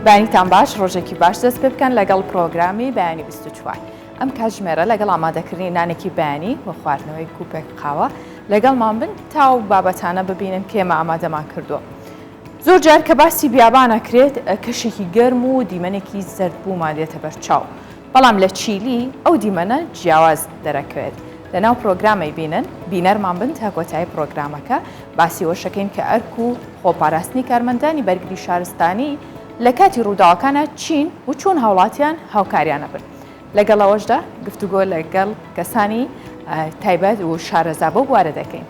بەیانیتان باش ڕۆژێکی باش دەست پێ بکەن لەگەڵ پرۆگرامی بەیانی 24. ئەم کاتژمێرە لەگەڵ ئامادەکردنی نانێکی بەیانی و خواردنەوەی کوپێک قاوە لەگەڵمان بن تا و بابەتانە ببینن کێمە ئامادەمان کردووە. زۆر جار کە باسی بیابانەکرێت کەشێکی گەرم و دیمەنێکی زەردبوومان دێتە بەرچاو، بەڵام لە چیلی ئەو دیمەنە جیاواز دەرەکەوێت. لەناو پرۆگرامەی بینەرمان بن تا کۆتایی پرۆگرامەکە باسی وەشەکەین کە ئەرک و خۆپاراستنی کارمەندانی بەرگری شارستانی لە کاتی ڕووداوەکانە چین و چۆن هاوڵاتیان هاوکاریانە بن. لەگەڵەوەشدا گفتوگۆ لەگەڵ کەسانی تایبەت و شارەزا بۆ بوارە دەکەین.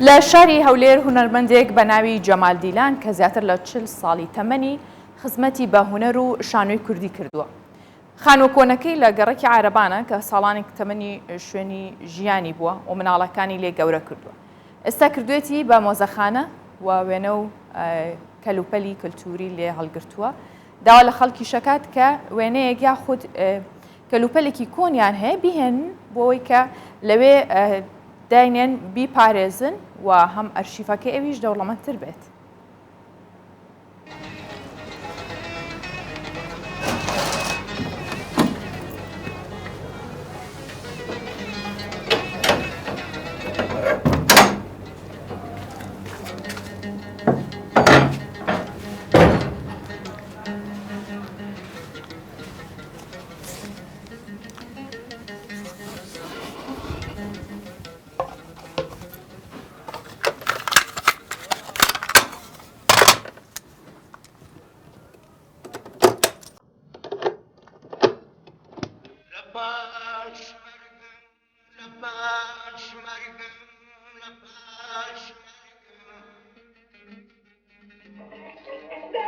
لە شاری هەولێر هونەرمەندێک بە ناوی جەمال دیلان کە زیاتر لە 40 ساڵی تەمەنی خزمەتی بە هونەر و شانۆی کوردی کردووە. خانوە کۆنەکەی لە گەڕێکی عارەبانە کە ساڵانێک تەمەنی شوێنی ژیانی بووە و مناڵەکانی لێ گەورە کردووە. ئێستا کردوێتی بە مۆزەخانە و وێنە و کەلوپەلی کللتوری لێ هەڵگرتووە. داوا لە خەڵکی شەکات کە وێنەیەک یاخود کەلوپەلێکی کۆنیان هەیە بیهێن بۆەوەی کە لەوێ داینێن بیپارێزن و هەم ئەرشیفەکە ئەویش دەوڵەمەندتر بێت.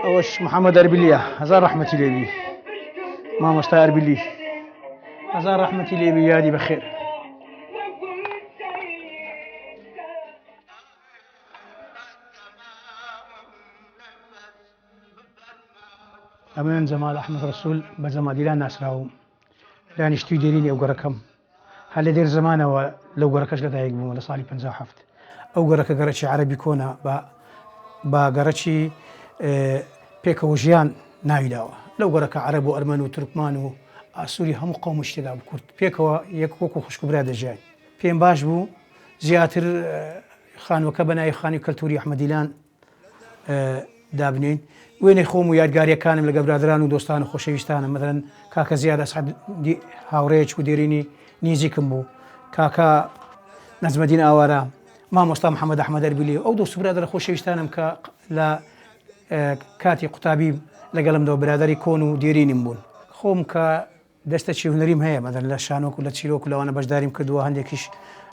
أوش محمد أربيلية هزار رحمتي ليبي ما مشتا أربيلي هزار رحمتي ليبي يادي بخير أمان زمال أحمد رسول بزمال ديلان ناس راهم لا نشتي ديريني أو قركم هل دير زمانه ولو قركش لدايق بو ولا صالي بنزا حفت أو قرك قرشي عربي كونا با قرشي پێکەوە ژیان ناویداوە لەو گەڕەکە عەرەب و ئەرمەن و تورکمان و ئاسووری هەموو قەوم شتێدا بکورد پێکەوە یەک وەکو خوشکبرا دەژیان پێم باش بوو زیاتر خانوەکە بە ناوی خانی کەلتوری ئەحمەدیلان دابنین وێنەی خۆم و یادگاریەکانم لەگە برادران و دۆستان و خۆشەویستانم مەثەڵەن کاکە زیاد ئەسعەد هاوڕێیەک و دێرینی نیزیکم بوو کاکە نەجمەدین ئاوارە مامۆستا محەممەد ئەحمەد ئەربیلی ئەو دۆست و برادرە خۆشەویستانم کە لە کاتی قوتابی لەگەڵمدەوە برادری کۆن و دێرینیم بوون خۆم کە دەستەکی هونەریم هەیە مەدەن لە شانۆک و لە چیرۆک لەوانە بەشداریم کردووە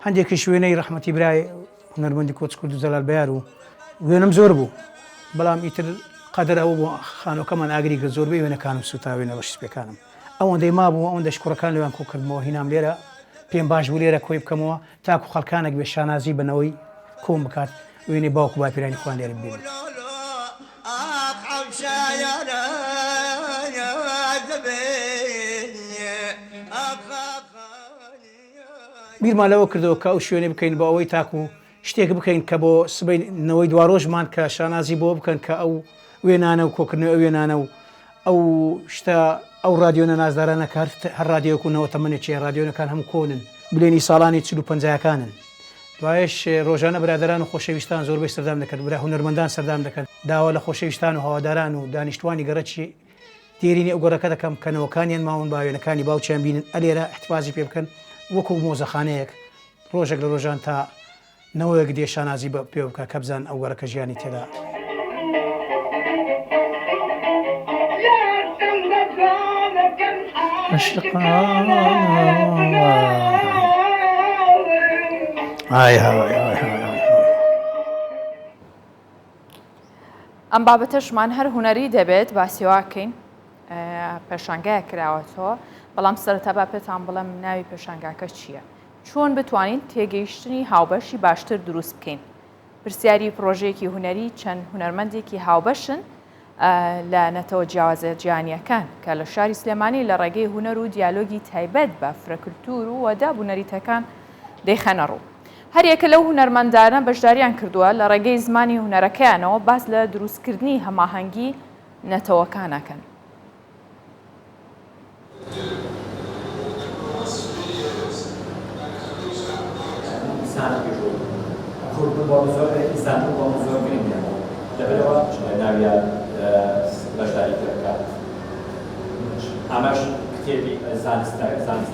هەندێکیش وێنەی ڕەحمەتی برای هونەرمەندی کۆچ کورد و زەلال بەیار و وێنەم زۆر بوو بەڵام ئیتر قەدەر ئەوە بۆ خانۆکەمان ئاگری کرد زۆربەی وێنەکانم سوتاوێنە بە شتپێکانم ئەوەندەی ما بوو ئەوەندە شکوڕەکان لەوان کۆ کردمەوە هینام لێرە پێم باش بوو لێرە کۆی بکەمەوە تاکو خەڵکانێک بێ شانازی بنەوەی کۆم بکات وێنەی باوکو باپیرانی خوان لێرە ببینن بیرمان لەوە کردەوە کە ئەو شوێنێ بکەین بۆ ئەوەی تاکو شتێک بکەین کە بۆ سبەینەوەی دواڕۆژمان کە شانازی بۆ بکەن کە ئەو وێنانە و کۆکردنەوە ئەو وێنانە و ئەو شتە ئەو رادیۆنە نازدارانە کە هەر رادیۆکوونەوە تەمەنێکی رادیۆنەکان هەموو کۆنن بلێنی ساڵانی 40-50کانن دوایش ڕۆژانە برادران و خۆشەویستان زۆربەی سەردام دەکەن برا هونەرمەندان سەردام دەکەن داوا لە خۆشەویستان و هەواداران و دانیشتوانی گەڕەکی دێرینی ئەو گەڕەکە دەکەم کەنەوەکانیان ماون باوێنەکانی باوچیان بینن ئەلێرە احتفازی پێ بکەن وەکو مۆزەخانەیەک ڕۆژێک لە ڕۆژان تا نەوەیەک دێ شانازی بە پێ بکە کە بزان ئەو گەڕەکە ژیانی تێدا ئەم بابەتەشمان هەر هونەری دەبێت باسیواکەین پێشانگایە کراوەتەوە بەڵام سەرەتا با پێتان بڵێم ناوی پێشانگاکە چییە چۆن بتوانین تێگەیشتنی هاوبەشی باشتر دروست بکەین پرسیاری پرۆژەیەکی هونەری چەند هونەرمەندێکی هاوبەشن لە نەتەوە جیاوازە جیهانیەکان کە لە شاری سلێمانی لە ڕێگەی هونەر و دیالۆگی تایبەت بە فرەکلتور و وەدابوونەریتەکان دەیخەنە ڕوو. هەر یەکە لەو هونەرمەندانە بەشداریان کردووە لە ڕێگەی زمانی هونەرەکەیانەوە باس لە دروستکردنی هەماهەنگی نەتەوەکانەکەن.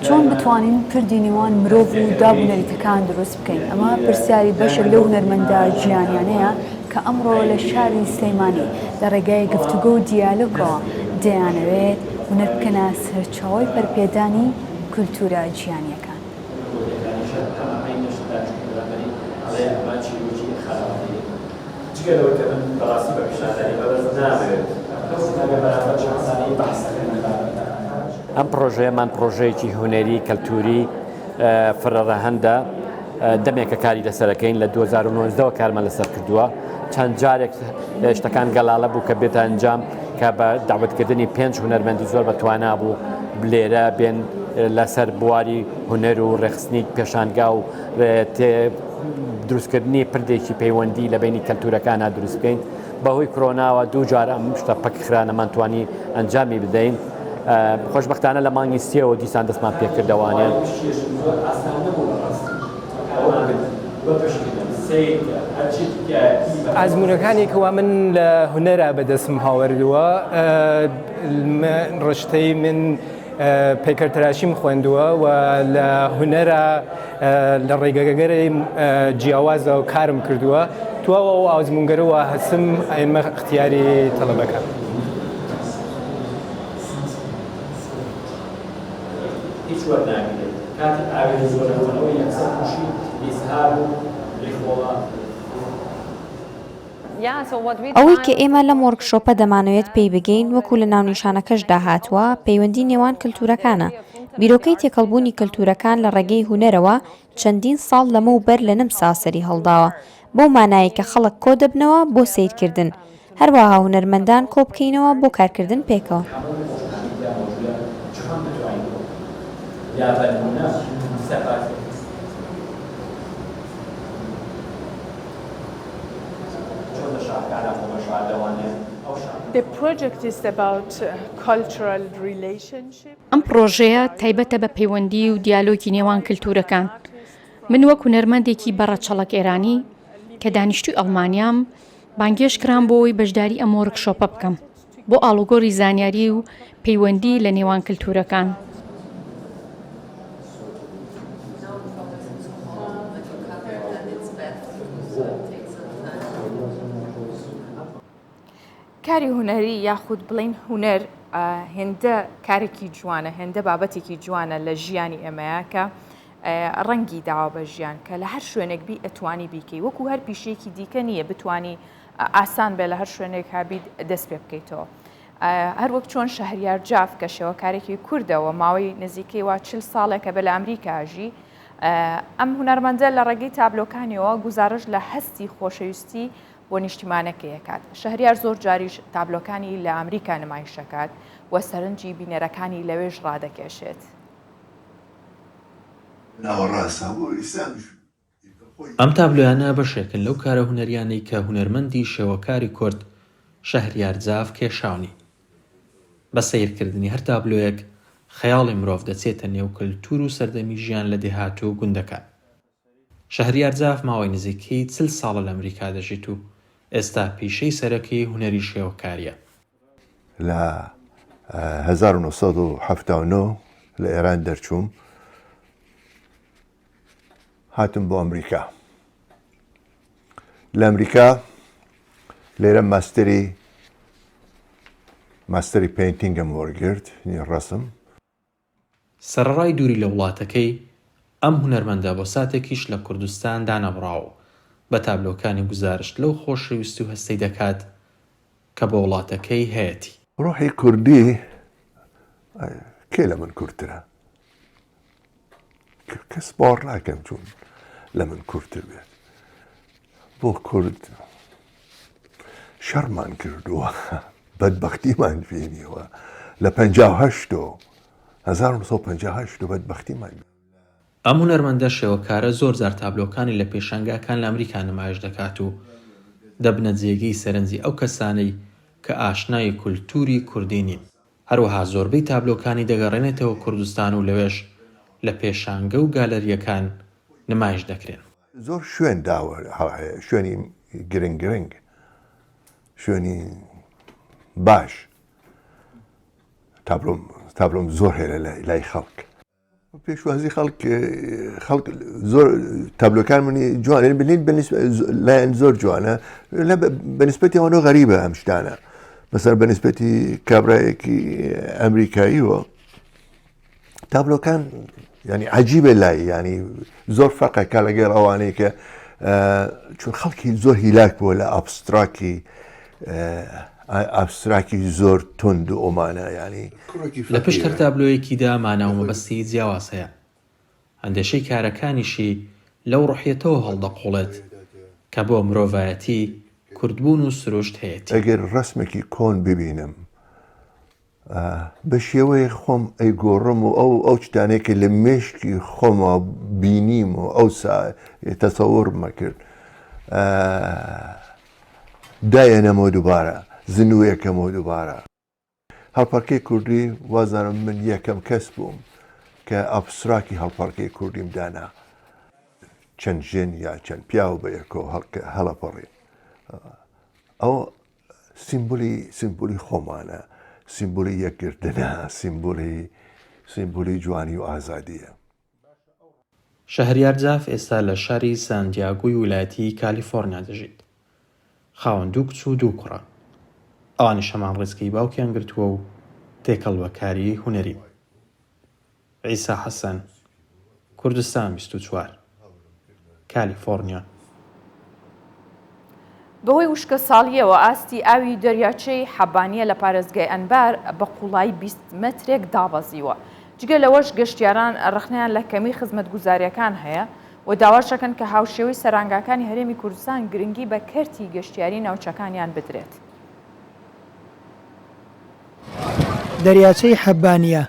چۆن بتوانین کردی نێوان مرۆڤ و دابوونەریتەکان دروست بکەین؟ ئەمە پرسیاری بەشێک لەو هونەرمەندە جیهانیانەیە کە ئەمڕۆ لە شاری سلەیمانی لە ڕێگای گفتوگۆ و دیالۆگەوە دەیانەوێت هونەر بکەنە سەرچاوەی پەرپێدانی کولتورە جیهانیەکان. ئەم پرۆژەیەمان پرۆژەیەکی هونەری کەلتوری فرەڕەهەندە دەمێکە کاری لەسەرەکەین لە 2009 کارمە لەسەر کردووە چەند جارێک شتەکان گەڵاڵە بوو کە بێتە ئەنجام کە بە داوتکردنی 5 هونەرمەندی زۆر بەتوانا بوو لێرە بێن لەسەر بواری هونەر و ڕێخستنی پێشانگا و دروستکردنی پردێکی پەیوەندی لە بینی کەلتورەکانە دروست بکەین. بەهۆی کۆرۆناوە دوو جار ئەم شتە پەکخرانەمانتوانی ئەنجامی بدەین. خۆشبەختانە لە مانگی سێەوە دیسان دەستمان پێکردەوانێن. ئازمونونەکانێکەوە من لە هونەرە بەدەستم هاوردووە ڕشتەی من پەیکەرتەراشیم خوێندووە و لە هونەرە لە ڕێگەگەری جیاوازە و کارم کردووە تواوە و ئازمونگەرەوە هەسم ئەمە اختیاری تەڵەبەکە. هیچ وەرناگرێت کاتی ئاوێ زۆرەوەی یەکسەر تووشی ئیزهار و ڕێخۆڵە. ئەوەی کە ئێمە لەم وەرکشۆپە دەمانەوێت پێی بگەین وەکو لە ناونیشانەکەشدا هاتووە پەیوەندی نێوان کەلتورەکانە. بیرۆکەی تێکەڵبوونی کەلتورەکان لە ڕێگەی هونەرەوە چەندین ساڵ لەمەوبەر لە نەم ساسەری هەڵداوە بۆ مانایی کە خەڵک کۆ دەبنەوە بۆ سیرکردن هەروەها هونەرمەندان کۆ بکەینەوە بۆ کارکردن پێکەوە. ئەم پرۆژەیە تایبەتە بە پەیوەندی و دیالۆگی نێوان کلتورەکان. من وەک هونەرمەندێکی بەڕەچەڵک ئێرانی کە دانیشتووی ئەڵمانیام بانگێش کران بۆەوەی بەشداری ئەم وەرکشۆپە بکەم بۆ ئاڵوگۆڕی زانیاری و پەیوەندی لە نێوان کلتورەکان. کاری هونەری یاخود بڵین هونەر هێندە کارێکی جوانە هێندە بابەتێکی جوانە لە ژیانی ئێمەیە کە ڕەنگی داوا بە ژیان کە لە هەر شوێنێک بی ئەتوانی بیکەی وەکو هەر پیشەیەکی دیکە نییە بتانی ئاسان بێ لە هەر شوێنێک هابیت دەست پێ بکەیتەوە. هەر وەک چۆن شەهریار جاف کە شێوەکارێکی کوردەوە ماوەی نزیکەی وا 40 ساڵێکە بە لە ئەمریکاژی ئەم هونەرمەندە لە ڕێگەی تابلۆکانیەوە گزارش لە هەستی خۆشەویستی بۆ نیشتیمانەکەیەکات. شەهریار زۆر جاریش تابلۆکانی لە ئەمریکا نمایشەکات و سەرنجی بینەرەکانی لەوێش ڕادەکێشێت. ئەم تابلۆیانە بەشێکن لەو کارە هونەریانەی کە هونەرمەندی شێوەکاری کورد شەهریار جاف کێشاونی. بە سیرکردنی هەر تابلۆیەک خەیاڵی مرۆڤ دەچێتە نێو کلتور و سەردەمی ژیان لە دێهات و گوندەکان. شەهریار جاف ماوەی نزیکەی 40 ساڵە لە ئەمریکا دەژیت و ئێستا پیشەی سەرەکی هونەری شێوەکاریە. لە 1979 لە ئێران دەرچووم هاتم بۆ ئەمریکا. لە ئەمریکا لێرە ماستەری پینتینگم وەرگرت ڕەسم. سەرڕای دووری لە وڵاتەکەی ئەم هونەرمەندە بۆ ساتێکیش لە کوردستان دانەبڕاو بە تابلۆکانی گزارشت لەو خۆشەویستی و هەستەی دەکات کە بە وڵاتەکەی هەیەی. ڕۆحی کوردی کێ لە من کورتترە؟ کەس باوەڕ ناکەم چون لە من کورتتر بێت. بۆ کورد شەرمان کردووە بەدبەختیمان بینیوە لە 1950 بەدبەختیمان. ئەم هونەرمەندە شێوەکارە زۆر جار تابلۆکانی لە پێشانگاکان لە ئەمریکا نمایش دەکات و دەبنە جێگەی سەرنجی ئەو کەسانەی کە ئاشنای کولتوری کوردی نین. هەروەها زۆربەی تابلۆکانی دەگەڕێنێتەوە کوردستان و لەوێش لە پێشانگە و گالەریەکان نمایش دەکرێن. زۆر شوێن داوە هەیە، شوێنی گرنگ، شوێنی باش. تابلۆم زۆر هەیە لای خەڵک. پێشوازی خەڵک زۆر تابلۆکان منی جوانێ بنین لایەن زۆر جوانە، بەنسبەتی ئەوەنە غەریبە ئەم شتانە. مەسەر بەنسبەتی کابرایەکی ئەمریکاییوە تابلۆکان ینی عەجیبە لای، ینی زۆر فەرقەکە لەگەڵ ئەوانەی کە چون خەڵکی زۆر هیلاک بووە لە ئابستراکی زۆر تند و ئۆمانە. ینی لە پشت هەر تابلۆیەکیدا ماناو مەبەستی جیاواز هەیە، هەندێشەی کارەکانیشی لەو ڕحیەتەوە هەڵدەقوڵێت کە بۆ مرۆڤایەتی کوردبوون و سروشت هەیەی. ئەگەر ڕسمێکی کۆن ببینم بە شێوەیە خۆم ئەیگۆڕم و ئەو شتانێکە لە مێشکی خۆمە بینیم و ئەو تەسەوڕمە کرد دایەنەمەوە دووبارە زنوویەکەمەوە دووبارە. هەڵپەرکەی کوردی وازانم من یەکەم کەس بووم کە ئابستراکی هەڵپەرکەی کوردیم دانا، چەند ژن یا چەند پیا و بە یەکەوە هەڵەپەڕێ. ئەو سیمبولی خۆمانە، سیمبولی یەکگرتنە، سیمبولی جوانی و ئازادیە. شەهریار جاف ئێستا لە شاری سانتیاگۆی ویلایەتی کالیفۆرنیا دەژیت. خاوەن دوو کچ و دوو کوڕە. ئەوانیش هەمان ڕێزگەی باوکیان گرتووە و تێکەڵ بەکاری هونەری. عیسا حەسەن، کوردستان 24 کالیفۆرنیا. بەهۆی وشکە ساڵیەوە ئاستی ئاوی دەریاچەی حەبانیە لە پارێزگای ئەنبار بە قوڵایی 20 مەترێک دابەزیوە. جگە لەوەش گەشتیاران ڕخنیان لە کەمی خزمەتگوزاریەکان هەیە و داواشەکەن کە هاوشێوەی سەرانگاکانی هەرێمی کوردستان گرنگی بە کەرتی گەشتیاری ناوچەکانیان بدرێت. دەریاچەی حەبانیە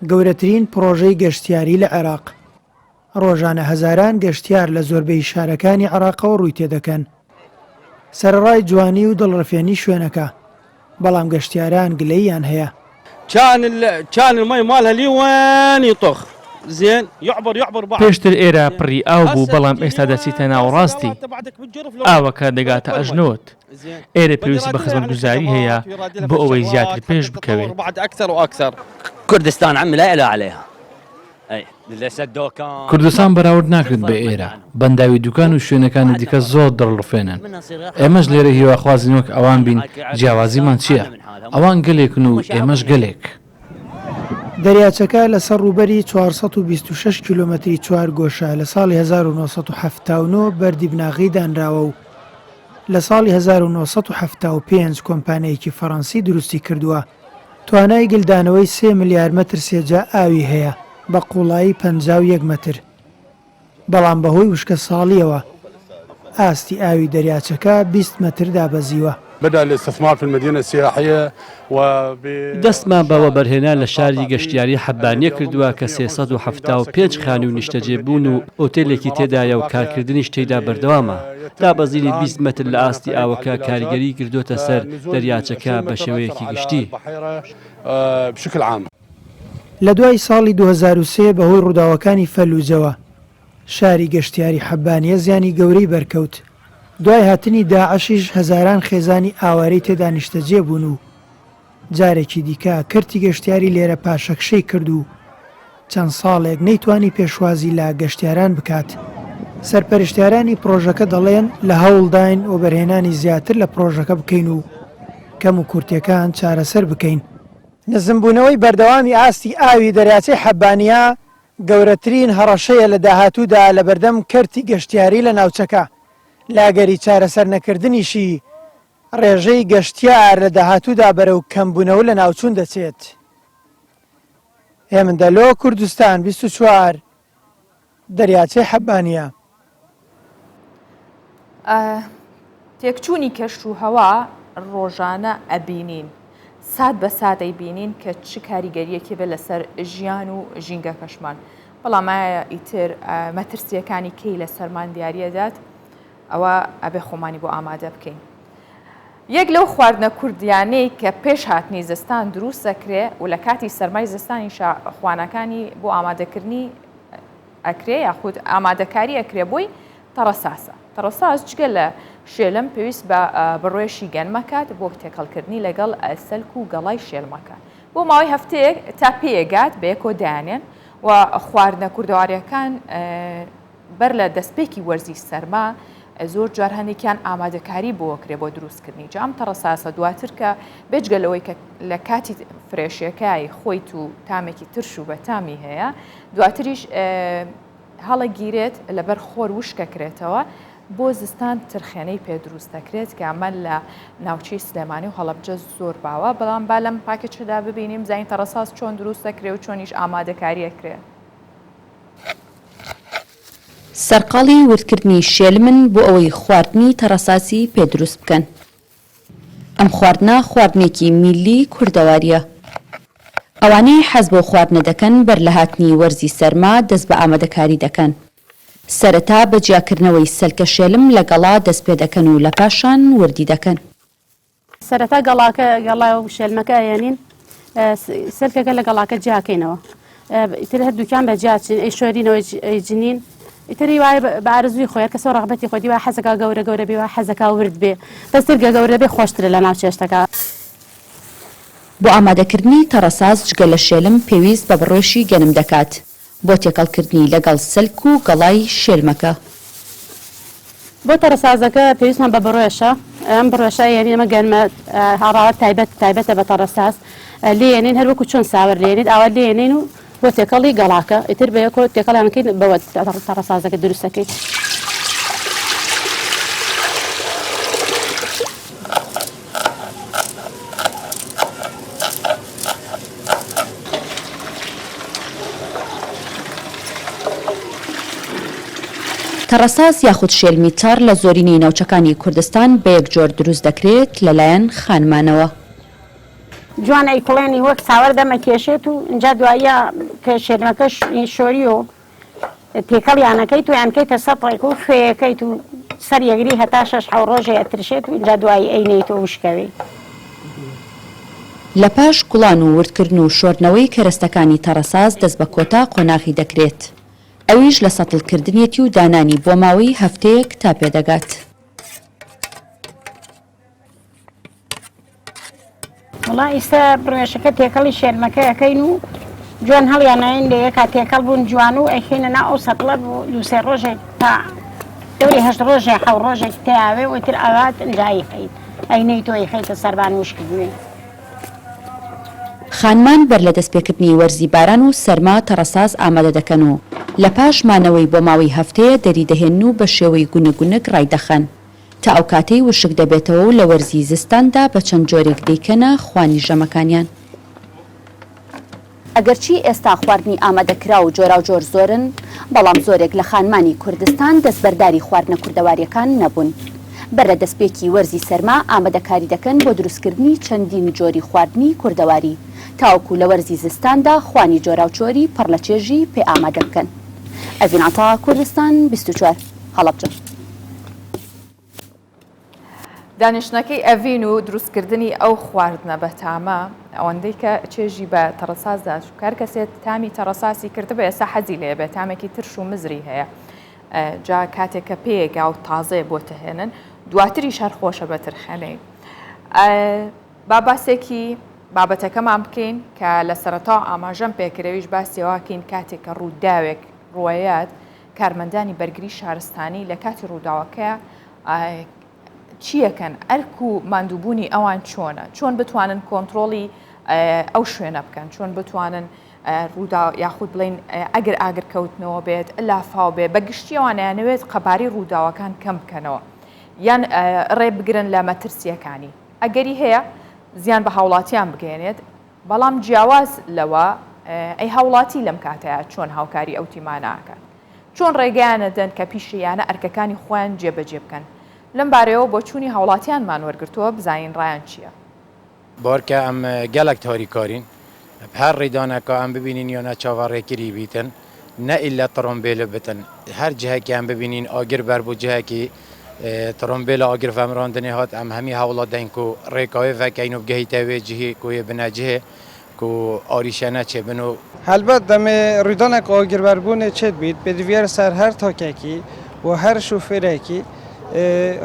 گەورەترین پرۆژەی گەشتیاری لە عێراق. ڕۆژانە هەزاران گەشتیار لە زۆربەی شارەکانی عێراقەوە ڕووی تێدەکەن. سەرڕای جوانی و دڵڕفێنی شوێنەکە، بەڵام گەشتیاران گلەییان هەیە. كان المي مالها لوين يطخ زين يعبر پێشتر ئێرە پڕی ئاو بوو، بەڵام ئێستا دەچیتە ناوەڕاستی ئاوەکە دەگاتە ئەژنۆت. ئێرە پێویستی بە خزمەتگوزاری هەیە بۆ ئەوەی زیاتر پێش بکەوێت. کوردستان عم لا إله عليها. کوردستان بەراورد ناکرێت بە ئێرە. بەنداوی دوکان و شوێنەکانی دیکە زۆر دڵڕفێنن. ئێمەش لێرە هیواخوازین وەک ئەوان بین. جیاوازیمان چییە؟ ئەوان گەلێکن و ئێمەش گەلێک. دەریاچەکە لەسەر ڕووبەری 426 کیلۆمەتری چوارگۆشە لە ساڵی 1970 بەردی بناغی دانراوە و لە ساڵی 1975 کۆمپانیایەکی فەڕەنسی دروستی کردووە. توانای گلدانەوەی 3 ملیار مەتر سێجا ئاوی هەیە بە قوڵایی 51 مەتر. بەڵام بەهۆی وشکە ساڵیەوە ئاستی ئاوی دەریاچەکە 20 مەتر دابەزیوە. بدأ الاستثمار في المدينة السياحية دەستمان بەوە بەرهێنا لە شاری گەشتیاری حەبانیە کردووە کە 375 خانوو و نیشتەجێبوون و ئۆتێلێکی تێدایە و کارکردنیش تێدا بەردەوامە. دابەزینی 20 مەتر لە ئاستی ئاوەکە کاریگەری کردوتە سەر دەریاچەکە بە شێوەیەکی گشتی. بشكل عام لە دوای ساڵی 2003 بەهۆی ڕووداوەکانی فەلوجەوە شاری گەشتیاری حەبانیە زیانی گەورەی بەرکەوت. دوای هاتنی داعشیش هەزاران خێزانی ئاوارەی تێدا نیشتەجێ بوون و جارێکی دیکە کەرتی گەشتیاری لێرە پاشەکشەی کرد و چەند ساڵێک نەیتوانی پێشوازی لە گەشتیاران بکات. سەرپەرشتیارانی پرۆژەکە دەڵێن لە هەوڵداین و بەرهێنانی زیاتر لە پرۆژەکە بکەین و کەم و کورتیەکان چارەسەر بکەین. نزمبوونەوەی بەردەوامی ئاستی ئاوی دەریاچەی حەبانیە گەورەترین هەڕەشەیە لە داهاتوودا لە بەردەم کەرتی گەشتیاری لە ناوچەکە. لاگەری چارەسەر نەکردنیشی ڕێژەی گەشتیار لە داهاتوودا بەرەو کەمبوونەوە لە ناوچوون دەچێت. هێمندەلۆ کوردستان 24 دەریاچەی حەبانیە. تێکچوونی کەشت و هەوا ڕۆژانە ئەبینین سات بە سادەی بینین کە چ کاریگەریەکی بێ لەسەر ژیان و ژینگە کەشمان بەڵامایە ئیتر مەترسیەکانی کەی لە سەرمان دیارەدات ئەوە ئەبێ خۆمانی بۆ ئامادە بکەین. یەک لەو خواردنە کوردیانەی کە پێش هاتنی زستان دروست دەکرێ و لە کاتی سەرمای زستانی خوانەکانی بۆ ئامادەکردنی ئەکرێ یاخود ئامادەکاری ئەکرێ بۆی تەڕەساسە. تەڕەساس جگە لە شێلم پێویست بە بڕێشی گەنمەکات بۆ تێکەڵکردنی لەگەڵ سەلک و گەڵای شێلمەکە بۆ ماوەی هەفتەیەک تا پێگات بە یەکۆ دایانێن و خواردنە کوردەواریەکان بەر لە دەستپێکی وەرزی سەرما زۆر جار هەندێکیان ئامادەکاری بۆکرێ بۆ دروستکردنی جام تەڕەساسە دواتر کە بێجگەلەوەی کە لە کاتی فرێشیەکەی خۆیت و تامێکی ترش و بەتامی هەیە دواتریش هەڵە گیرێت لەبەر خۆر وشکەکرێتەوە بۆ زستان ترخێنەی پێ دروست دەکرێت کە ئەمە لە ناوچەی سلێمانی و هەڵەبجە زۆر باوە بەڵام با لەم پاکێجدا ببینیم زین تەڕەساس چۆن دروست دەکرێت و چۆنیش ئامادەکاریەکرێت. سەرقاڵی وردکردنی شێلمن بۆ ئەوەی خواردنی تەڕەساسی پێدروست بکەن. ئەم خواردنە خواردنێکی میلی کوردەواریە. ئەوانەی حەز بۆ خواردنە دەکەن بەر لە هاتنی وەرزی سەرما دەست بە ئامادەکاری دەکەن. سەرەتا بە جیاکردنەوەی سەلکە شێلم لە گەڵا دەست پێ دەکەن و لە پاشان وردی دەکەن. سەرەتا گەڵا و شێلمەکە یانین سەلکەکە لە گەڵاکە جیاکەینەوە. ئیتر هەردووکیان بە جیاچین ئەی شۆرینەوەی جنین ئیتری وایە بە ئارزووی خۆی کەسە ڕەغبەتی خۆی وای حەزەکە گەورە گەورە بێ وای حەزەکە ورد بێ بەسترگە گەورە بێ خۆشترە لە ناو چێشتەکە. بۆ ئامادەکردنی تەڕەساس جگە لە شێلم پێویست بە بڕۆشی گەنم دەکات بۆ تێکەڵکردنی لەگەڵ سەلک و گەڵای شێلمەکە. بۆ تەڕەسازەکە پێویستمان بە بڕێشە ئەم بڕێشە یعنی ئەمە گەنمە هاڕاوە تایبەتە بە تەڕەساس لێنین هەروەکو چۆن ساوەر لێنیت ئاوا لێنین و بۆ تێکەڵی گەڵاکە ئیتر بە یەکۆ تێکەڵیانەکەین بەوە تەڕەسازەکە دروستەکەیت. تەڕەساس یاخود شێلمی تار لە زۆرینەی ناوچەکانی کوردستان بە یەک جۆر دروست دەکرێت لەلایەن خانمانەوە. جوان ئەیکڵێنی وەک ساوەر دەمەکێشێت و اینجا دوایە کە شێلمەکە شۆری و تێکەڵیانەکەیت و یانکەیتە سەپڕێک و خوێیەکەیت و سەر یەگری هەتا 6 ڕۆژێ ئەترشێت و اینجا دوایی ئەینەیت و وشکەوی. لە پاش گوڵان و وردکردن و شۆردنەوەی کەرەستەکانی تەڕەساس دەست بە کۆتا قۆناغی دەکرێت. ئەویش لە سەتڵکردنیەتی و دانانی بۆ ماوەی هەفتەیەک تا پێدەگات. وڵا ئیستا بڕێشەکە تێکەڵی شێلمەکە ئەەکەین و جوان هەڵیانەین لە یەکا تێکەڵ بوون جوان و ئەیخینە نا ئەو سەتڵە بوو دووسێ ڕۆژێک تا دەوری 8 ڕۆژێ 7 ڕۆژێک تیاوێ وتر ئەوات ئەنجایی خەیت ئەینەی تۆی خەیتە سەربان وشکردوێ. خانمان بەر لە دەستپێکردنی وەرزی باران و سەرما تەڕەساس ئامادە دەکەن و لە پاش مانەوەی بۆ ماوەی هەفتەیە دەری دەهێن و بە شێوەی گونەگونەک ڕایدەخەن تا ئەو کاتەی وشک دەبێتەوە و لە وەرزی زستاندا بە چەند جۆرێک دەیکەنە خوانی ژەمەکانیان. ئەگەرچی ئێستا خواردنی ئامادەکرا و جۆرا و جۆر زۆرن بەڵام زۆرێک لە خانمانی کوردستان دەستبەرداری خواردنە کوردەواریەکان نەبوون. بەر لە دەستپێکی وەرزی سەرما ئامادەکاری دەکەن بۆ دروستکردنی چەندین جۆری خواردنی کوردەواری تاوەکو لە وەرزی زستاندا خوانی جۆرا و جۆری پڕ لە چێژی پێ ئامادە بکەن. ئەڤین عەتا کوردستان 24 هەڵەبجە. دانیشتنەکەی ئەڤین و دروستکردنی ئەو خواردنە بەتامە ئەوەندەی کە چێژی بە تەڕەساسدا کار کەسێت تامی تەڕەساسی کردبێ ئێستا حەزی لێ بێت تامێکی ترش و مزری هەیە جا کاتێک کە پێیەگا و تازەیە بۆ تەهێنن دواتری شار خۆشە بە ترخەنەی. با باسێکی بابەتەکەمان بکەین کە لە سەرەتا ئاماژەم پێکرەویش باسیێواکەین کاتێک کە ڕووداوێک ڕوایەت کارمەندانی بەرگری شارستانی لە کاتی ڕووداوەکە چیەکەن ئەرک و ماندووبوونی ئەوان چۆنە چۆن بتوانن کۆنتترۆلی ئەو شوێنە بکەن چۆن بتوانن ڕوودا یاخود بڵین ئەگەر ئاگرکەوتنەوە بێت لافاو بێ بەگشتی ئەوانیانەوێت قەباری ڕووداوەکان کەم بکەنەوە یان ڕێ بگرن لە مەترسیەکانی ئەگەری هەیە زیان بە هاوڵاتیان بگەێنێت بەڵام جیاواز لەوە ئەی هاوڵاتی لەم کاتەیە چۆن هاوکاری ئەو تیمانەکات چۆن ڕێگەیانەدەن کە پیشیانە ئەرکەکانی خۆیان جێبەجێ بکەن لەم بارەیەوە بۆ چوونی هاوڵاتیانمان وەرگرتووە بزانین ڕایان چییە. بارکە ئەم گەلک تاریکارین هەر ڕێدانەکە ئەم ببینین یانە چاوەڕێگیری بیتن نەئیلا تڕۆمبێلە بتن هەر جهەکی ئەم ببینین ئاگر بەر بۆ جهەکی تڕۆمبێلە ئاگر فەمراندنێ هات ئەم هەمی هەوڵە دەین و ڕێکاوێ ڤەکەین و بگەهیتەوێ جهێ کوێ بنەجهێ و ئاریشەنە چێ بن و هەلبەت دەمێ ڕوودانێک ئاگربەربوونێ چێت بیت پێدیڤێر سەر هەر تۆکێکی و هەر شوفێرێکی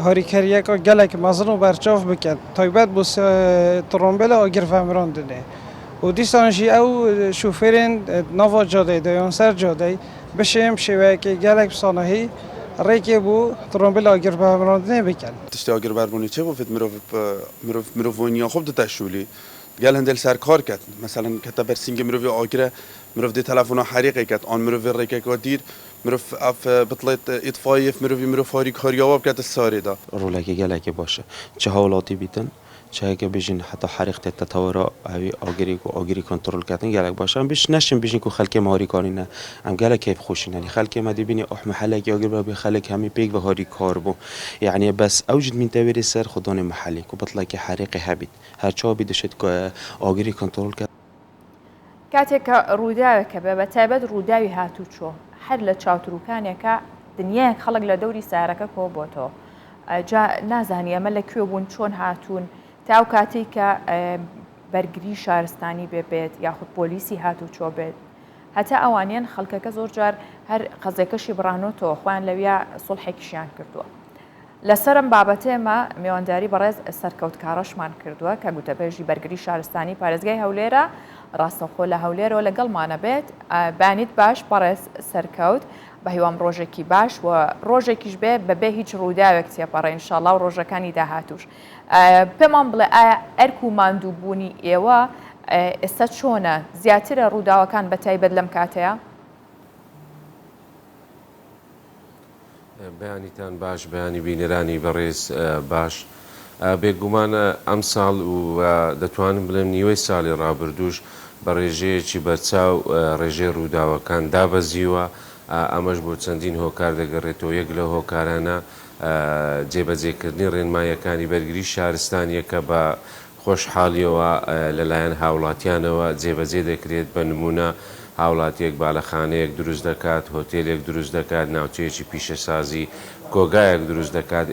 هۆریکاریەکە gelek mezin û berçav bikin taybet bû torombêla agirfemrandinê û dîsan jî ew şofêrên nava cadeyê de yan ser cadeyê bişêm şêweyekê gelek sanahî rêkê bû torombêla agirfemrandinê bikin. Tiştê agirberbûnê çê bû fit mirov wêniya xwe diteşûlî gel hindêl ser kar ket mesela kete ber sîngê mirovê agire mirov dê telefona herîqê ket an mirovê rêkeka dîr مرۆڤ بڵێت ئیتفاایف مرۆڤی مرۆڤاری کاریاوە بکاتە سارێدا ڕۆلێکی گەلێکی باشە چه هاوڵاتی بیتن چاکە بژین حتا حریق تەتەوەرە ئەوی ئاگری و ئاگری کۆنتترۆلکردن گەلێک باشە بیش نەشم بژین و خەلکێ ماریکارینە ئەم گەلە کەیف خۆشینەنی خەلکێ مەدیبینی ئەحمە حەلێکی ئاگر بە خەلک هەمی پێک بە هاری کار بوو یعنی بەس ئەوجد من تەوێری سەر خوددانی محلی و بڵێکی حریقی هەبیت هەرچاوی دەشێت ئاگری کۆنتترۆل کرد کاتێک کە ڕووداوێکە بە بەتایبەت ڕووداوی هاتوچۆ هەر لە چاوتروکانێکە دنیایەک خەڵک لە دەوری سارەکە کۆ بۆتەوە نازانی ئەمە لەکوێ بوون چۆن هاتوون تاو کاتی کە بەرگری شارستانی بێت یاخود پۆلیسی هاتوچۆ بێت هەتا ئەوانیان خەڵکەکە زۆر جار هەر قەزێکەشی بڕانۆتەوە خۆیان لەویا سڵحێکیشیان کردووە لەسەرم بابەتێمە میوانداری بەڕێز سەرکەوتکارەشمان کردووە کە گوتەبێژی بەرگری شارستانی پارێزگای هەولێرە ڕاستەخۆ لە هەولێرەوە لەگەڵمانە بێت بانیت باش بەڕێز سەرکەوت بە هیوام ڕۆژێکی باش و ڕۆژێکیش بێ بەبێ هیچ ڕووداوێک تێپەڕێ ئینشاڵڵا و ڕۆژەکانی داهاتوش پێمان بڵێ ئایا ئەرک و ماندووبوونی ئێوە ئێستا چۆنە زیاترە ڕووداوەکان بە تایبەت لەم کاتەیە بەیانیتان باش بەیانی بینەرانی بەڕێز باش بێگومانە ئەم ساڵ و دەتوانم بڵێم نیوەی ساڵی ڕابردوش بە ڕێژەیەکی بەرچاو ڕێژەی ڕووداوەکان دابەزیوە ئەمەش بۆ چەندین هۆکار دەگەڕێتەوە یەک لە هۆکارانە جێبەجێکردنی ڕێنمایەکانی بەرگری شارستانیە کە بە خۆشحاڵیەوە لەلایەن هاوڵاتیانەوە جێبەجێ دەکرێت بە نمونە هاوڵاتیەک بالەخانەیەک دروست دەکات هۆتێلێک دروست دەکات ناوچەیەکی پیشەسازی کۆگایەک دروست دەکات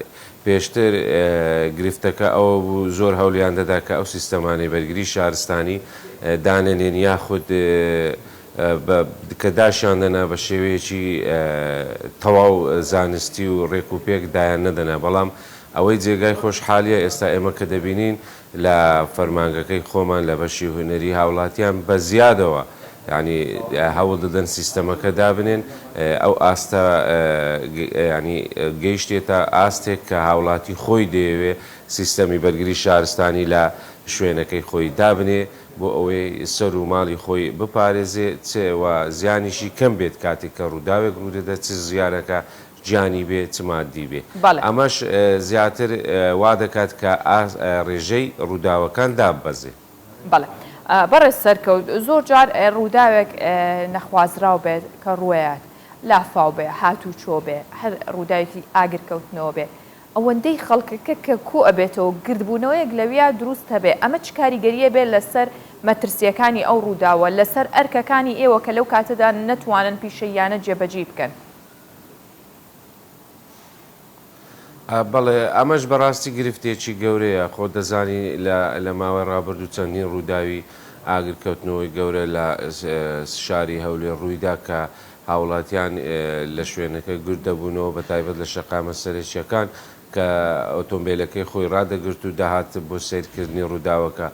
پێشتر گرفتەکە ئەوە بوو زۆر هەولیان دەدا کە ئەو سیستەمانی بەرگری شارستانی دانێنێن یاخود کە داشیان دەنا بە شێوەیەکی تەواو زانستی و ڕێکوپێک دایان نەدەنا بەڵام ئەوەی جێگای خۆشحالیە ئێستا ئێمە کە دەبینین لە فەرمانگەکەی خۆمان لە بەشی هونەری هاوڵاتیان بە زیادەوە ینی هەوڵ دەدەن سیستەمەکە دابنێن ئەو ئاستە ینی گەیشتێتە ئاستێک کە هاوڵاتی خۆی دەیەوێ سیستەمی بەرگری شارستانی لە شوێنەکەی خۆی دابنێ بۆ ئەوەی سەر و ماڵی خۆی بپارێزێ چێوە زیانیشی کەم بێت کاتێک کە ڕووداوێک ڕوودەدە چ زیارەکە گیانی بێ چمادی بێ ئەمەش زیاتر وا دەکات کە ڕێژەی ڕووداوەکان دابەزێ. بەڕێز سەرکەوت زۆر جار ڕووداوێک نەخوازراو بێت کە ڕوەیەت لافاو بێ هاتوچۆ بێ هەر ڕووداوێتی ئاگرکەوتنەوە بێ ئەوەندەی خەڵکەکە کە کو ئەبێتەوە گردبوونەوەیەک لەویا دروست هەبێ ئەمە چ کاریگەریە بێت لەسەر مەترسیەکانی ئەو ڕووداوە لەسەر ئەرکەکانی ئێوە کە لەو کاتەدا نەتوانن پیشەیانە جێبەجێ بکەن. بەڵێ ئەمەش بەڕاستی گرفتێکی گەورەیە خۆ دەزانی لە ماوەی ڕابردوو چەندین ڕووداوی ئاگرکەوتنەوەی گەورە لە شاری هەولێر ڕوویدا کە هاوڵاتیان لە شوێنەکە گرد دەبوونەوە بە تایبەت لە شەقامە سەرەکیەکان کە ئۆتۆمبیلەکەی خۆی ڕادەگرت و داهات بۆ سیرکردنی ڕووداوەکە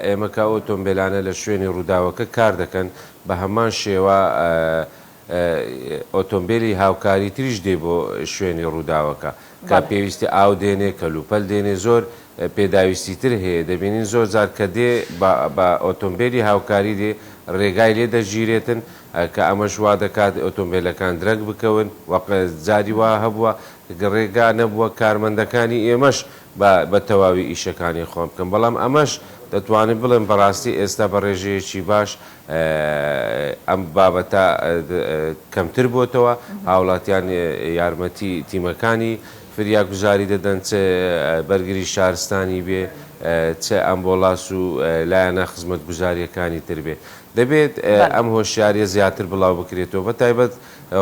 ئێمە کە ئۆتۆمبیلانە لە شوێنی ڕووداوەکە کار دەکەن بە هەمان شێوە ئۆتۆمبیلی هاوکاری تریش دێ بۆ شوێنی ڕووداوەکە کە پێویستی ئاو دێنێ کەلوپەل دێنێ زۆر پێداویستی تر هەیە دەبینین زۆر جار کە دێ بە ئۆتۆمبیلی هاوکاری دێ ڕێگای لێ دەژیرێتن کە ئەمەش وا دەکات ئۆتۆمبیلەکان درەنگ بکەون جاری وا هەبووە ڕێگا نەبووە کارمەندەکانی ئێمەش بە تەواوی ئیشەکانی خۆم بکەم بەڵام ئەمەش دەتوانێت بڵێن بەڕاستی ئێستا بە ڕێژەیەکی باش ئەم بابەتە کەمتر بۆتەوە هاوڵاتیان یارمەتی تیمەکانی فریاگوزاری دەدەن چ بەرگری شارستانی بێ چه ئەمبۆلاس و لایەنە خزمەت گوزاریەکانی تر بێ دەبێت ئەم هۆشیاریە زیاتر بڵاو بکرێتەوە بە تایبەت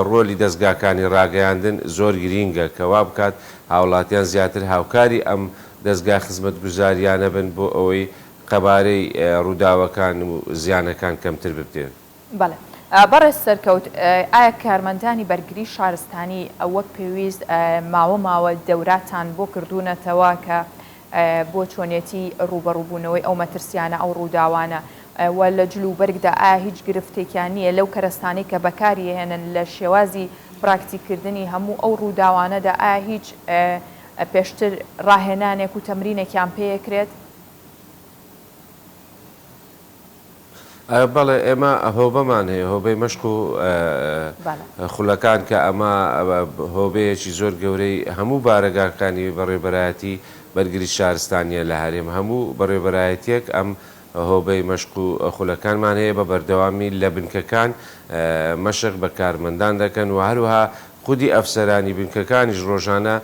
ڕۆلی دەستگاکانی ڕاگەیاندن زۆر گرینگە کەوا بکات هاوڵاتیان زیاتر هاوکاری ئەم دەستگا خزمەت گوزاریانە بن بۆ ئەوەی قەبارەی ڕووداوەکان و زیانەکان کەمتر ببتێن. بەڵێ بەڕێز سەرکەوت ئایا کارمەندانی بەرگری شارستانی وەک پێویست ماوە دەوراتان بۆ کردوونەتەوە کە بۆ چۆنێتی ڕوبەڕووبوونەوەی ئەو مەترسیانە ئەو ڕووداوانە و لە جلوبەرگدا ئایا هیچ گرفتێکیان نییە لەو کەرەستانەی کە بەکاری هێنن لە شێوازی پراکتیکردنی هەموو ئەو ڕووداوانەدا ئایا هیچ پێشتر ڕاهێنانێک و تەمرینێکیان پێیەکرێت؟ بەڵێ ئێمە هۆبەمان هەیە هۆبەی مەشق و خولەکان کە ئەمە هۆبەیەکی زۆر گەورەی هەموو بارەگاکانی بەڕێبەرایەتی بەرگری شارستانیە لە هەرێم هەموو بەڕێبەرایەتێک ئەم هۆبەی مەشق و خولەکانمان هەیە بە بەردەوامی لە بنکەکان مەشق بە کارمەندان دەکەن و هەروها خودی ئەفسەرانی بنکەکانیش ڕۆژانە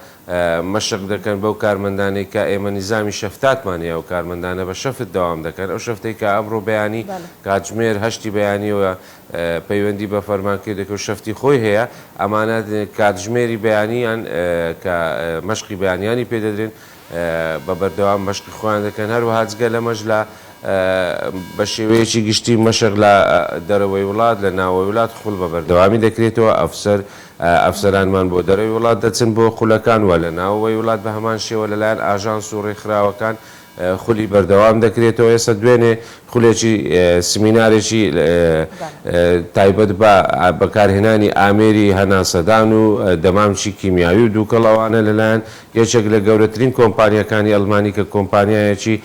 مەشق دەکەن بەو کارمەندانەی کە ئێمە نیزامی شەفتاتمان هەیە و کارمەندانە بە شەفت دەوام دەکەن ئەو شەفتەی کە ئەمڕۆ بەیانی کاتژمێر هەشتی بەیانیەوە پەیوەندی بە فەرمانکردێک و شەفتی خۆی هەیە ئەمانە کاتژمێری بەیانیان کە مەشقی بەیانیانی پێدەدرێن بە بەردەوام مەشقی خۆیان دەکەن هەروەها جگە لە مەش لە بە شێوەیەکی گشتی مەشق لە دەرەوەی وڵات لە ناوەوەی وڵات خوڵ بە بەردەوامی دەکرێتەوە ئەفسەرانمان بۆ دەرەوەی وڵات دەچن بۆ خولەکان وە لە ناوەوەی وڵات بە هەمان شێوە لەلایەن ئاژانس و ڕێکخراوەکان خولی بەردەوام دەکرێتەوە ئێستا دوێنێ خولێکی سمینارێکی تایبەت بە بەکارهێنانی ئامێری هەناسەدان و دەمامچی کیمیاوی و دووکەڵەوانە لەلایەن یەکێک لە گەورەترین کۆمپانیەکانی ئەڵمانی کە کۆمپانیایەکی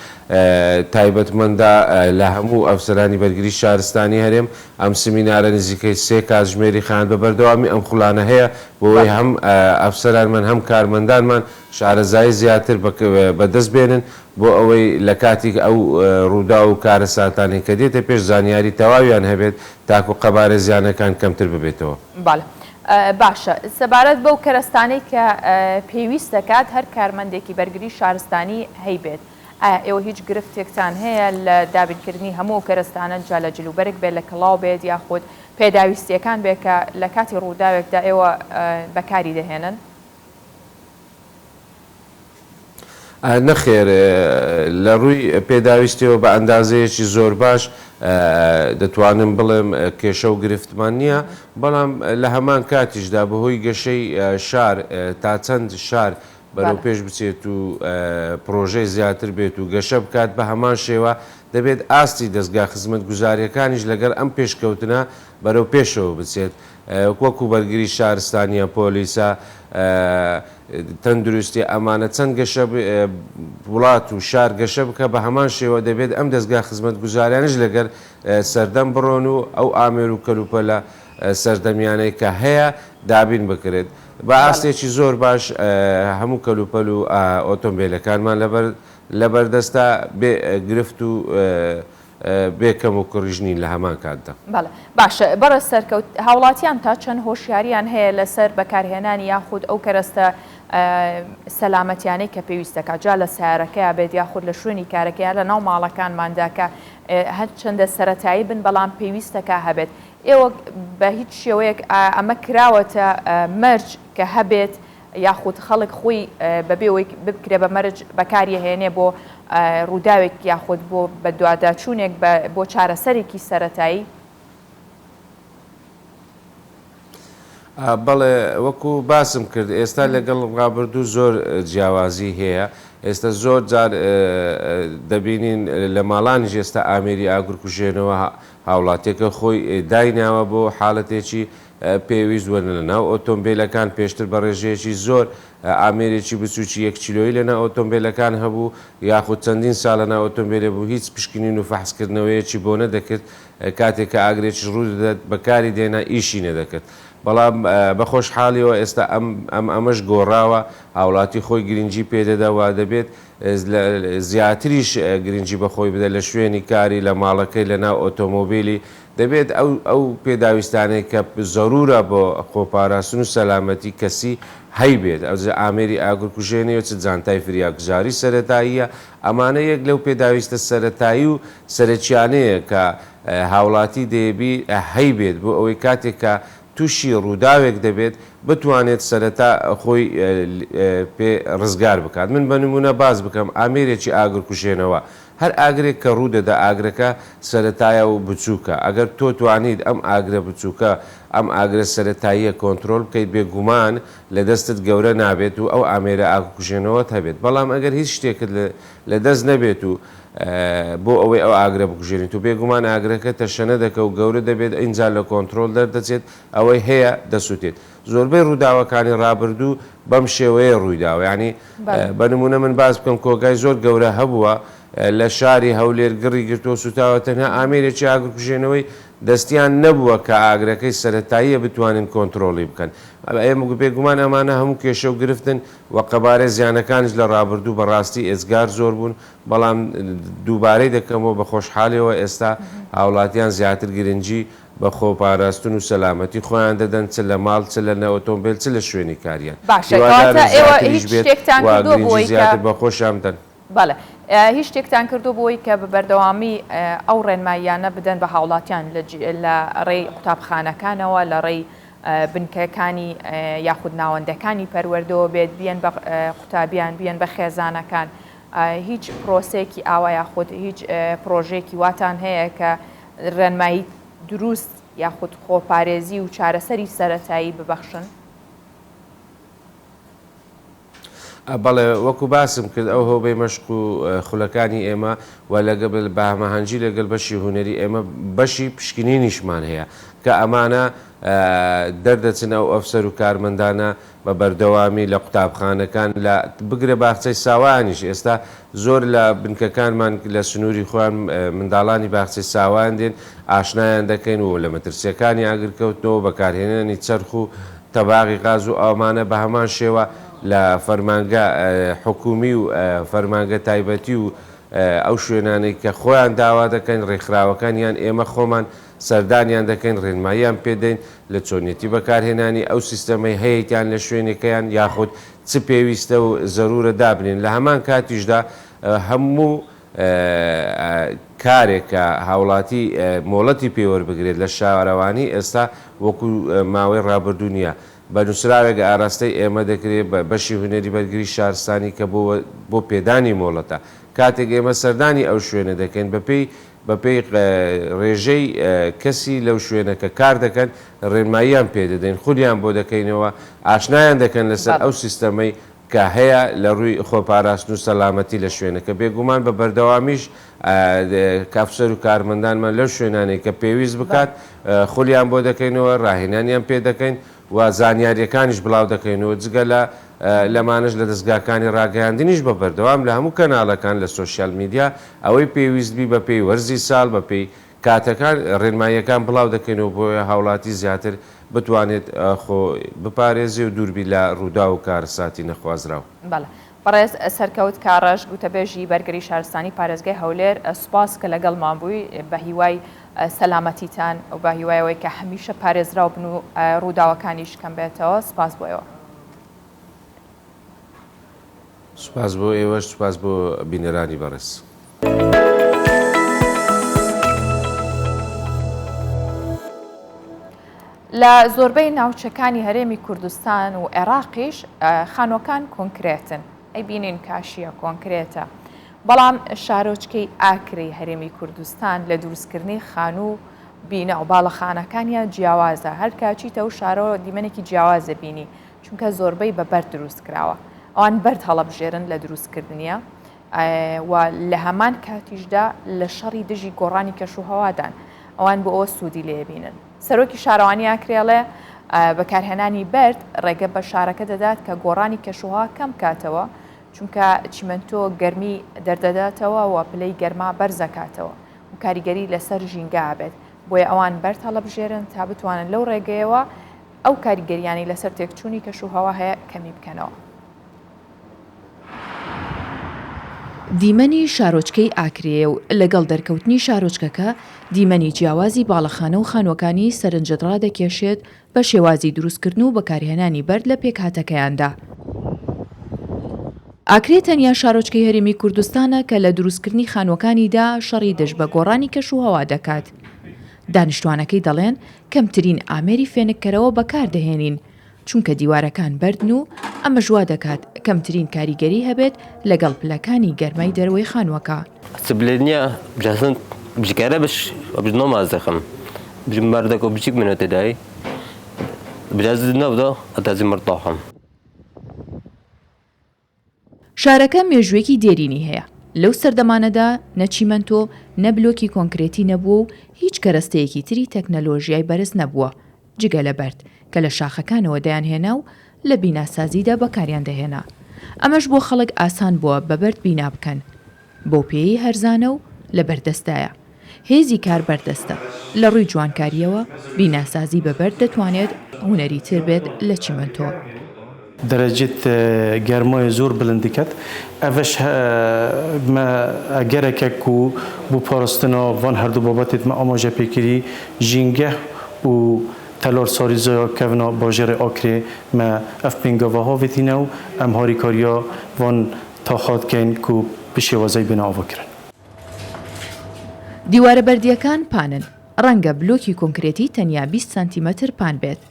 تایبەتمەندە لە هەموو ئەفسەرانی بەرگری شارستانی هەرێم ئەم سمینارە نزیکەی 3 کاتژمێری خان بە بەردەوامی ئەم خوڵانە هەیە بۆەوەی هەم ئەفسەرانمان هەم کارمەندانمان شارەزایی زیاتر بەدەست بێنن بۆ ئەوەی لە کاتێک ئەو ڕوودا و کارە ساتانی کە دێتە پێش زانیاری تەواویان هەبێت تاکو قەبارە زیانەکان کەمتر ببێتەوە. باشە سەبارەت بەو کەرەستانەی کە پێویست دەکات هەر کارمەندێکی بەرگری شارستانی هەیبێت ئێوە هیچ گرفتێکتان هەیە لە دابینکردنی هەموو کەرەستانە جا لە جلوبەرگ بێت لە کڵاو بێت یاخود پێداویستیەکان بێت کە لە کاتی ڕووداوێکدا ئێوە بەکاری دەهێنن؟ نەخێر لە ڕووی پێداویستیەوە بە ئەندازەیەکی زۆر باش دەتوانم بڵێم کێشە و گرفتمان نییە بەڵام لە هەمان کاتیشدا بەهۆی گەشەی شار تا چەند شار بەرەو پێش بچێت و پرۆژەی زیاتر بێت و گەشە بکات بە هەمان شێوە دەبێت ئاستی دەستگا خزمەت گوزاریەکانیش لەگەر ئەم پێشکەوتنە بەرەو پێشەوە بچێت وەکو بەرگری شارستانیە پۆلیسە تەندروستی ئەمانە چەند گەشە وڵات و شار گەشە بکە بە هەمان شێوە دەبێت ئەم دەستگا خزمەت گوزاریانش لەگەر سەردەم بڕۆن و ئەو ئامێر و کەلوپە لە سەردەمیانەی کە هەیە دابین بکرێت بە ئاستێکی زۆر باش هەموو کەلوپەل و ئۆتۆمبیلەکانمان لەبەردەستا گرفت و بێکەم و کوڕژنین لە هەمان کاتدا. باشە بەڕە سەرکەوت هاوڵاتیان تا چەند هۆشیاریان هەیە لەسەر بەکارهێنانی یاخود ئەو کەرەستە سەلامەتیانەی کە پێویستەکە جا لە سیارەکەی بێت یاخود لە شوێنی کارەکەیان لە ناو ماڵەکانمانداکە هەر چەندە سەرەتایی بن بەڵام پێویستەکە هەبێت ئێوە بە هیچ شێوەیەک ئەمە کراوەتە مەرج کە هەبێت یاخود خەڵک خۆی بەبێەوەی بکرێ بە مەرج بەکاری هێنێ بۆ ڕووداوێک یاخود بۆ بە دوواداچوونێک بۆ چارەسەرێکی سەرەتایی؟ بەڵێ وەکو باسم کرد ئێستا لەگەڵ ڕابردوو زۆر جیاوازی هەیە ئێستا زۆر جار دەبینین لە ماڵانیش ئێستا ئامێری ئاگرکوژێنەوە هاوڵاتێکە خۆی دایناوە بۆ حاڵەتێکی پێویست وەرن لەناو ئۆتۆمبیلەکان پێشتر بە ڕێژەیەکی زۆر ئامێرێکی بچوکی 1 کیلۆیی لەناو ئۆتۆمبیلەکان هەبوو یاخود چەندین ساڵ لەناو ئۆتۆمبیلە بوو هیچ پشکنین و فەحسکردنەوەیەکی بۆ نەدەکرد کاتێک کە ئاگرێکی ڕوو دەدات بەکاری دێنا ئیشی نەدەکرد بەڵام بە خۆشحاڵیەوە ئێستا ئەمەش گۆڕاوە هاوڵاتی خۆی گرنگی پێدەداوا دەبێت زیاتریش گرنگی بەخۆی بدە لە شوێنی کاری لە ماڵەکەی لەناو ئۆتۆمۆبیلی دەبێت ئەو پێداویستانەی کە زەرورە بۆ خۆپاراستن و سەلامەتی کەسی هەیبێت ئەو ئامێری ئاگرکوژێنەوە چ جانتای فریاگوزاری سەرەتاییە ئەمانە یەک لەو پێداویستە سەرەتایی و سەرچیانەیە کە هاوڵاتی دەیەبی هەیبێت بۆ ئەوەی کاتێک کە تووشی ڕووداوێک دەبێت بتوانێت سەرەتا خۆی پێ ڕزگار بکات. من بە نمونە باز بکەم ئامێرێکی ئاگرکوژێنەوە هەر ئاگرێک کە ڕوودەدا ئاگرەکە سەرەتایە و بچووکە ئەگەر تۆ توانیت ئەم ئاگرە بچووکە ئەم ئاگرە سەرەتاییە کۆنتترۆل بکەیت بێگومان لە دەستت گەورە نابێت و ئەو ئامێرە ئاگرکوژێنەوەت هەبێت بەڵام ئەگەر هیچ شتێکت لە دەست نەبێت و بۆ ئەوەی ئەو ئاگرە بکوژێنیت و بێگومان ئاگرەکە تەشەنە دەکە و گەورە دەبێت ئینجا لە کۆنتترۆل دەردەچێت ئەوەی هەیە دەسووتێت زۆربەی ڕووداوەکانی ڕابردوو بەم شێوەیە ڕوویداوە ینی بە نمونە من باز بکەم کۆگای زۆر گەورە هەبووە لە شاری هەولێر گڕی گرتۆ سوتاوە تەنها ئامێرێکی ئاگرکوژێنەوەی دەستیان نەبووە کە ئاگرەکەی سەرەتاییە بتوانین کۆنتترۆلی بکەن ئێمە بێگومان ئەمانە هەموو کێشە و گرفتن و قەبارە زیانەکانش لە ڕابردوو بەڕاستی ئێزگار زۆر بوون بەڵام دووبارەی دەکەمەوە بە خۆشحاڵیەوە ئێستا هاوڵاتیان زیاتر گرنگی بە خۆپاراستن و سەلامەتی خۆیان دەدەن چ لە ماڵ چ لە نەوەتۆمبیل چ لە شوێنی کاریان زیاتر بە خۆشیان بدەن. بەڵێ هیچ شتێکتان کردو بۆی کە بە بەردەوامی ئەو ڕێنماییانە بدەن بە هاوڵاتیان لە ڕێی قوتابخانەکانەوە لە ڕێی بنکەکانی یاخود ناوەندەکانی پەروەردەوە بێت بیان بە قوتابیان بیان بە خێزانەکان هیچ پرۆسێکی ئاوا یاخود هیچ پرۆژێکی واتان هەیە کە ڕێنمایی دروست یاخود خۆپارێزی و چارەسەری سەرەتایی ببەخشن؟ بەڵێ وەکو باسم کرد ئەو هۆبەی مەشق و خولەکانی ئێمە و لەگەڵ بە هەماهەنگی لەگەڵ بەشی هوەری ئێمە بەشی پشکنینیشمان هەیە کە ئەمانە دەردەچن ئەو ئەفسەر و کارمەندانە بە بەردەوامی لە قوتابخانەکان لە بگرە باخچەی ساوانیش ئێستا زۆر لە بنکەکانمان لە سنووری خۆیان منداڵانی باخچەی ساوان دێن ئاشنایان دەکەین و لە مەترسیەکانی ئاگرکەوتنەوە بەکارهێنانی چەرخ و تەباغی غاز و ئەومانە بە هەمان شێوە لە فەرمانگە حکومی و فەرمانگە تایبەتی و ئەو شوێنانەی کە خۆیان داوا دەکەن ڕێکخراوەکانیان ئێمە خۆمان سەردانیان دەکەین ڕێنماییان پێدەین لە چۆنیەتی بەکارهێنانی ئەو سیستەمەی هەیەیان لە شوێنەکەیان یاخود چ پێویستە و زەرورە دابنین لە هەمان کاتیشدا هەموو کارێکە هاوڵاتی مۆڵەتی پێوەربگرێت لە شارەوانی ئێستا وەکو ماوەی ڕابردوو نییە بە نووسراوێک ئاراستەی ئێمە دەکرێت بە بەشی هونەری بەرگری شارستانی کە بۆ پێدانی مۆڵەتە کاتێک ئێمە سەردانی ئەو شوێنە دەکەین بەپێی ڕێژەی کەسی لەو شوێنەکە کار دەکەن ڕێنماییان پێدەدەین خولیان بۆ دەکەینەوە ئاشنایان دەکەن لەسەر ئەو سیستەمەی کە هەیە لە ڕووی خۆپاراستن و سەلامەتی لە شوێنەکە بێگومان بە بەردەوامیش کافسەر و کارمەندانمان لەو شوێنانەی کە پێویست بکات خولیان بۆ دەکەینەوە ڕاهێنانیان پێ دەکەین و زانیاریەکانیش بڵاو دەکەینەوە جگە لەمانش لە دەستگاکانی ڕاگەیاندنیش بە بەردەوام لە هەموو کەناڵەکان لە سۆشیال میدیا ئەوەی پێویستبی بە پێی وەرزی ساڵ بە پێی کاتەکان ڕێنماییەکان بڵاو دەکەینەوە بۆیە هاوڵاتی زیاتر بتوانێت خۆ بپارێزی و دووربی لە ڕوودا و کارەساتی نەخوازراوە. بەڕێز سەرکەوت کاڕژ گوتەبێژی بەرگری شارستانی پارێزگای هەولێر سوپاس کە لەگەڵمان بووی بە هیوای سەلامەتیتان و بە هیوایەوەی کە هەمیشە پارێزراو بن و ڕووداوەکانیش کەم بێتەوە سپاس بۆیەوە. سوپاس بۆ ئێوەش سوپاس بۆ بینەرانی بەڕێز. لە زۆربەی ناوچەکانی هەرێمی کوردستان و عێراقیش خانۆکان کۆنکرێتن ئەی بینین کاشیە کۆنکرێتە بەڵام شارۆچکەی ئاکری هەرێمی کوردستان لە دروستکردنی خانوو بینە و باڵەخانەکانیان جیاوازە هەر کاچیتە و شارۆ دیمەنێکی جیاوازە بینی چونکە زۆربەی بە بەرد دروست کراوە ئەوان بەرد هەڵەبژێرن لە دروستکردنیە و لە هەمان کاتیشدا لە شەڕی دژی گۆڕانی کەشوهەوادان ئەوان بۆ ئەوە سوودی لێبینن. سەرۆکی شارەوانی ئاکرێڵێ بەکارهێنانی بەرد ڕێگە بە شارەکە دەدات کە گۆڕانی کەشوها کەم کاتەوە چونکە چیمەنتۆ گەرمی دەردەداتەوە و پلەی گەرما بەرزەکاتەوە و کاریگەری لەسەر ژینگە بێت بۆیە ئەوان بەرد هەڵەبژێرن تا بتوانن لەو ڕێگەیەوە ئەو کاریگەریانی لەسەر تێکچوونی کەشوهەوا هەیە کەمی بکەنەوە. دیمەنی شارۆچکەی ئاکرێ و لەگەڵ دەرکەوتنی شارۆچکەکە دیمەنی جیاوازی باڵەخانە و خانوەکانی سەرنجڕا دەکێشێت بە شێوازی دروستکردن و بەکارهێنانی بەرد لە پێکهاتەکەیاندا. ئاکرێ تەنیا شارۆچکەی هەرێمی کوردستانە کە لە دروستکردنی خانوەکانیدا شەڕی دەست بە گۆڕانی کەشوهەوا دەکات. دانیشتوانەکەی دەڵێن کەمترین ئامێری فێنکەرەوە بەکاردەهێنین چونکە دیوارەکان بەردن و ئەمە ژوا دەکات کەمترین کاریگەری هەبێت لەگەڵ پلەکانی گەرمای دەروەی خانوەکە. سبلێنیە بجاسن بژکارە بش بژنۆ مازەخم بژم مردەکە بچیک منەتە دای بجازت نەودا ئەتازی مرداخم. شارەکە مێژوێکی دێرینی هەیە. لەو سەردەمانەدا نەچیمەنتۆ نەبلۆکی کۆنکرێتی نەبووە و هیچ کەرەستەیەکی تری تەکنەلۆژیای بەرز نەبووە جگە لە بەرد کە لە شاخەکانەوە دەیانهێنا و لە بیناسازیدا بەکاریان دەهێنا. ئەمەش بۆ خەڵک ئاسان بووە بە بەرد بینا بکەن. بۆ پێی هەرزانە و لە بەردەستایە. هێزی کار بەردەستە. لە ڕووی جوانکاریەوە بیناسازی بە بەرد دەتوانێت هوەری تر بێت لە چیمەنتۆ. دەرەجێت گەرمای زۆر بلند دەکات ئەڤش ئەگەرێکێک و بۆ پاراستنەوە وان هەردوو بابەتێت مە ئاماژە پێکردی ژینگە و تەلار ساریزەیە کەڤنا باژێرە ئاکرێ مە ئەف پێنگەڤەها وێتینە و ئەم هاریکاریە وان تاخاتکەین و بشێوازەی بناوەکردن. دیوارە بەردیەکان پانن. ڕەنگە بلۆکی کۆنکرێتی تەنیا 20 سانتیمەتر پان بێت.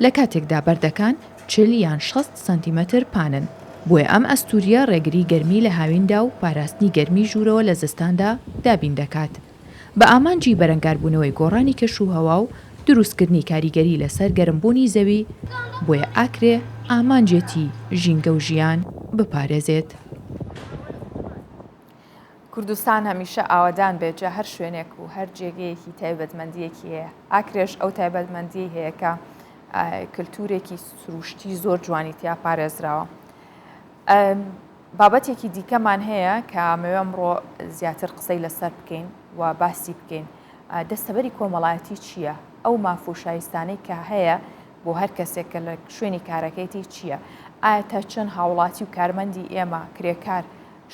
لە کاتێکدا بەردەکان 40 یان 60 سانتیمەتر پانن. بۆیە ئەم ئەستوریە ڕێگری گەرمی لە هاویندا و پاراستنی گەرمی ژوورەوە لە زستاندا دابین دەکات. بە ئامانجی بەرەنگاربوونەوەی گۆڕانی کەشوهەوا و دروستکردنی کاریگەری لەسەر گەرمبوونی زەوی بۆیە ئاکرێ ئامانجێتی ژینگە و ژیان بپارێزێت. کوردستان هەمیشە ئاوادان بێجە هەر شوێنێک و هەر جێگەیەکی تایبەتمەندیەکی هەیە. ئاکرێش ئەو تایبەتمەندی هەیە کە کللتورێکی سروشتی زۆر جوانی تیا پارێزراوە. بابەتێکی دیکەمان هەیە کە ئەمەوێ ئەمڕۆ زیاتر قسەی لەسەر بکەین و باسی بکەین. دەستەبەری کۆمەڵایەتی چییە؟ ئەو مافۆشایستانەی کە هەیە بۆ هەر کەسێک کە لە شوێنی کارەکەیتی چییە؟ ئایا تا چەند هاوڵاتی و کارمەندی ئێمە کرێکار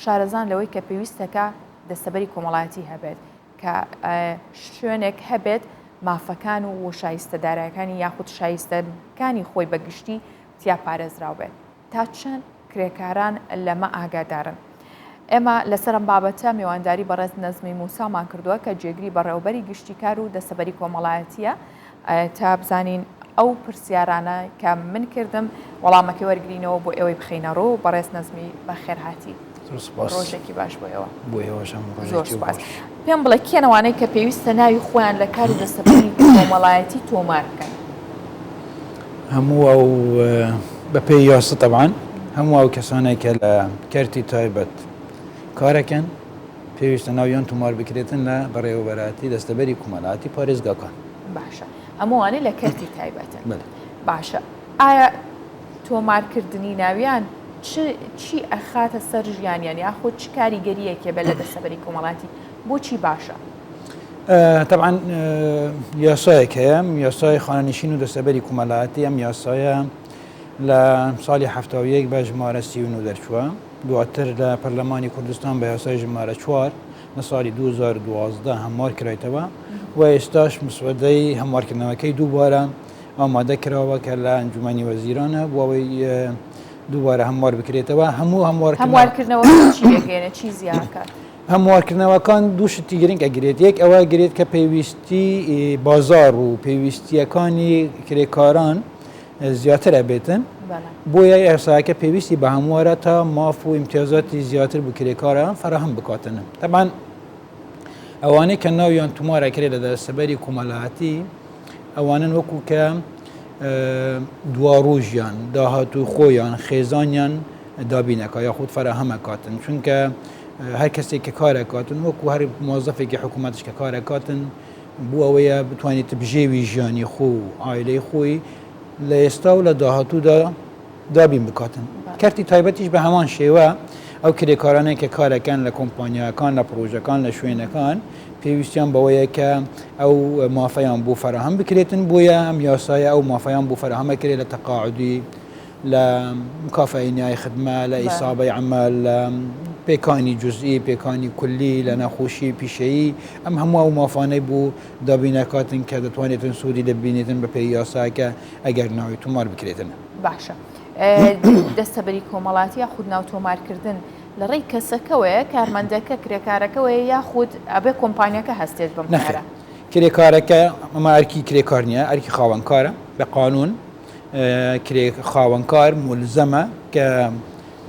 شارەزان لەوەی کە پێویستەکە دەستەبەری کۆمەڵایەتی هەبێت کە شوێنێک هەبێت مافەکان و شایستەدارەکانی یاخود شایستەکانی خۆی بەگشتی تیا پارێزراو بێت. تا چەند کرێکاران لەمە ئاگادارن. ئێمە لەسەر ئەم بابەتە میوانداری بەڕێز نەزمی موسامان کردووە کە جێگری بەڕێوەبەری گشتیکار و دەستەبەری کۆمەڵایەتیە تا بزانین ئەو پرسیارانە کە من کردم وەڵامەکەی وەرگرینەوە بۆ ئێوەی بخینەڕۆ و بەڕێز نەزمی بەخێرهاتی. ڕۆژێکی باش بۆیەوە زۆر سپاس. پێم بڵێ کێنەوانەی کە پێویستە ناوی خۆیان لە کاری دەستەبەری کۆمەڵایەتی تۆمار بکەن. هەموو ئەو بەپێی یاسە تەبعاً هەموو ئەو کەسانێک کە لە کەرتی تایبەت کارەکەن پێویستە ناویان تۆمار بکرێتن لە بەڕێوەبەراتی دەستەبەری کۆمەڵایەتی پارێزگاکان. باشە ئەمەوانەی لە کەرتی تایبەتن. باشە ئایا تۆمارکردنی ناویان چی ئەخاتە سەر ژیانیان یاخۆ چ کاریگەریەکێ بە لە دەستەبەری کۆمەڵایەتی بۆچی باشە؟ طبعا یاسایەک هەیە یاسای خانەنشین و دەستەبەری کۆمەڵایەتی ئەم یاسایە لە ساڵی 1970 بە ژمارە 39 دەرچووە دواتر لە پەرلەمانی کوردستان بە یاسای ژمارە 4 لە ساڵی 2012 هەموار کرایتەوە و ئێستاش مسودەی هەموارکردنەوەکەی دووبارە ئامادە کراوە کە لە ئەنجومەنی وەزیرانە بۆ ئەوەی دووبارە هەموار بکرێتەوە هەموو هەموارکردنەوە چی بێگەێنە چی زیانکات؟ هەموارکردنەوەکان دوو شتی گرنگ ئەگرێت یەک ئەوە گرێت کە پێویستی بازار و پێویستیەکانی کرێکاران زیاتر ئەبێتن بۆیە ئێساکە پێویستی بە هەموارە تا ماف و ئیمتیازاتی زیاتر بۆ کرێکاران فراهم بکاتنە. طبعاً ئەوانەی کە ناویان تومارە کرێت لە دەستەبەری کۆمەڵایەتی ئەوانن وەکو کە دواڕۆژیان داهاتوو خۆیان خێزانیان دابینەکە یاخود فراهەمەکاتن چونکە هەر کەسێک کە کارەکاتن وەکو هەر موظفێکی حکوومەتش کە کارەکاتن بۆ ئەوەیە بتوانێت بژێوی ژیانی خۆ و ئایلەی خۆی لە ئێستا و لە داهاتوودا دابین بکاتن. کارتی تایبەتیش بە هەمان شێوە ئەو کرێکارانەی کە کارەکەن لە کۆمپانیاکان لە پرۆژەکان لە شوێنەکان پێویستیان بەوەیە کە ئەو مافەیان بۆ فراهم بکرێتن بۆیە ئەم یاسایە ئەو مافەیان بۆ فراهەمەکرێت لە تەقاعدی لە مکافەی نیای خدمە لە ئیسابەی عەمەل پێکانی جزئی پێکانی کولی لە نەخۆشی پیشەیی ئەم هەموو مافانەی بوو دابینەکاتن کە دەتوانێتن سوودی دەبینێتن بە پێی یاساکە ئەگەر ناوی تومار بکرێتن. باشە دەستەبەری کۆمەڵاتی یاخود ناو تۆمارکردن لە ڕێی کەسەکەوەیە کارمەندەکە کرێکارەکەوەیە یاخود ئەبێ کۆمپانیەکە هەستێت بەم کارە. کرێکارەکە ئەمە ئەرکی کرێکار نییە ئەرکی خاوەنکارە بە قانون خاوەنکار مولزەمە کە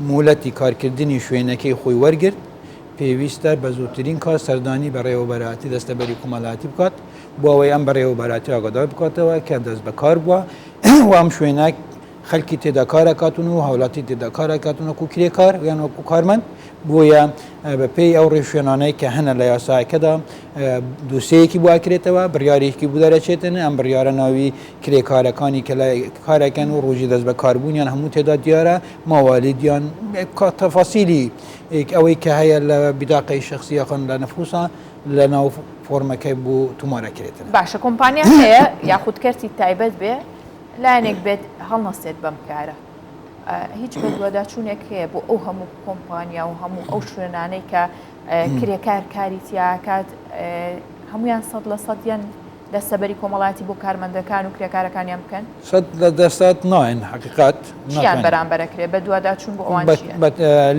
مولەتی کارکردنی شوێنەکەی خۆی وەرگرت پێویستە بە زووترین کار سەردانی بە ڕێوەبەراتی دەستەبەری کۆمەڵاتی بکات بۆ ئەوەی ئەم بە ڕێوەبەراتی ئاگادار بکاتەوە کە دەست بە کار بووە وام شوێنە خەلکی تێدا کارەکاتون و هاوڵاتی تێدا کارەکاتون وەکو کرێکار یان وەکو کارمەند بۆیە بەپێی ئەو ڕێشوێنانەی کە هەنە لە یاساکەدا دووسەیەکی بواکرێتەوە بڕیارێکی بوو دەرەچێتن ئەم بڕیارە ناوی کرێکارەکانی کە لە کارەکەن و ڕۆژی دەست بە کاربوونیان هەموو تێدا دیارە ماوالیدیان تەفاسیلی ئەوەی کە هەیە لە بیداقەی شخصیەکان لە نەفوسە لە ناو فۆرمەکەی بوو تومارەکرێتن. باشە کۆمپانیا هەیە یاخود کەرتی تایبەت بێ لایەنێک بێت هەڵنەسێت بەم کارە هیچ بەدواداچوونێک هەیە بۆ ئەو هەموو کۆمپانیا و هەموو ئەو شوێنانەی کە کرێکار کاری تیاکات هەمویان 100% دەستەبەری کۆمەڵاتی بۆ کارمەندەکان و کرێکارەکانیان بکەن لە دەستات ناین حقیقات چیان بەرامبەرەکرێت بە دوواداچوون بۆ ئەوان